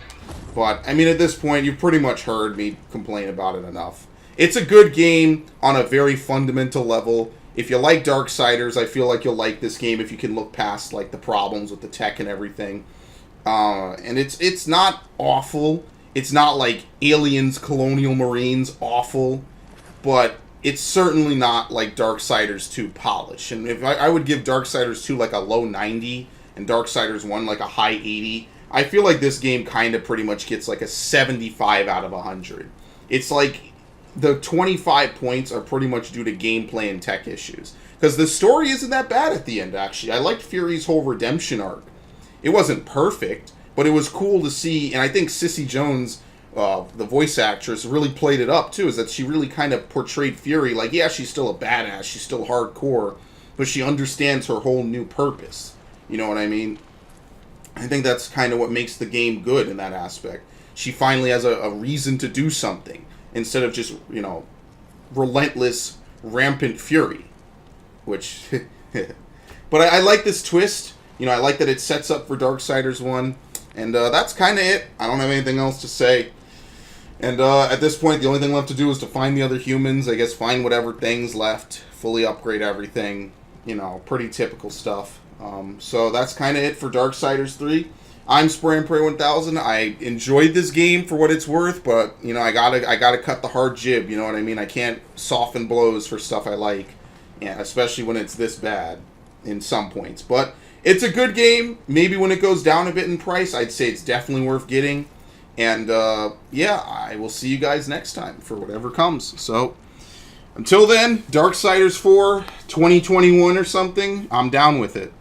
But, I mean, at this point, you've pretty much heard me complain about it enough. It's a good game on a very fundamental level. If you like Darksiders, I feel like you'll like this game if you can look past, like, the problems with the tech and everything. And it's not awful. It's not like Aliens, Colonial Marines awful. But it's certainly not like Darksiders 2 polish. And if I would give Darksiders 2 like a low 90 and Darksiders 1 like a high 80, I feel like this game kind of pretty much gets like a 75 out of 100. It's like the 25 points are pretty much due to gameplay and tech issues. Because the story isn't that bad at the end, actually. I liked Fury's whole redemption arc. It wasn't perfect, But it was cool to see, and I think Cissy Jones, the voice actress, really played it up too, is that she really kind of portrayed Fury like, yeah, she's still a badass, she's still hardcore, but she understands her whole new purpose. You know what I mean? I think that's kind of what makes the game good in that aspect. She finally has a reason to do something, instead of just, you know, relentless, rampant fury. Which, but I like this twist. You know, I like that it sets up for Darksiders 1. And that's kind of it. I don't have anything else to say. And at this point, the only thing left to do is to find the other humans. I guess find whatever things left. Fully upgrade everything. You know, pretty typical stuff. So that's kind of it for Darksiders 3. I'm Spray and Pray 1000. I enjoyed this game for what it's worth, but you know, I gotta cut the hard jib. You know what I mean? I can't soften blows for stuff I like, yeah, especially when it's this bad in some points. But it's a good game. Maybe when it goes down a bit in price, I'd say it's definitely worth getting. And yeah, I will see you guys next time for whatever comes. So until then, Darksiders 4 2021 or something. I'm down with it.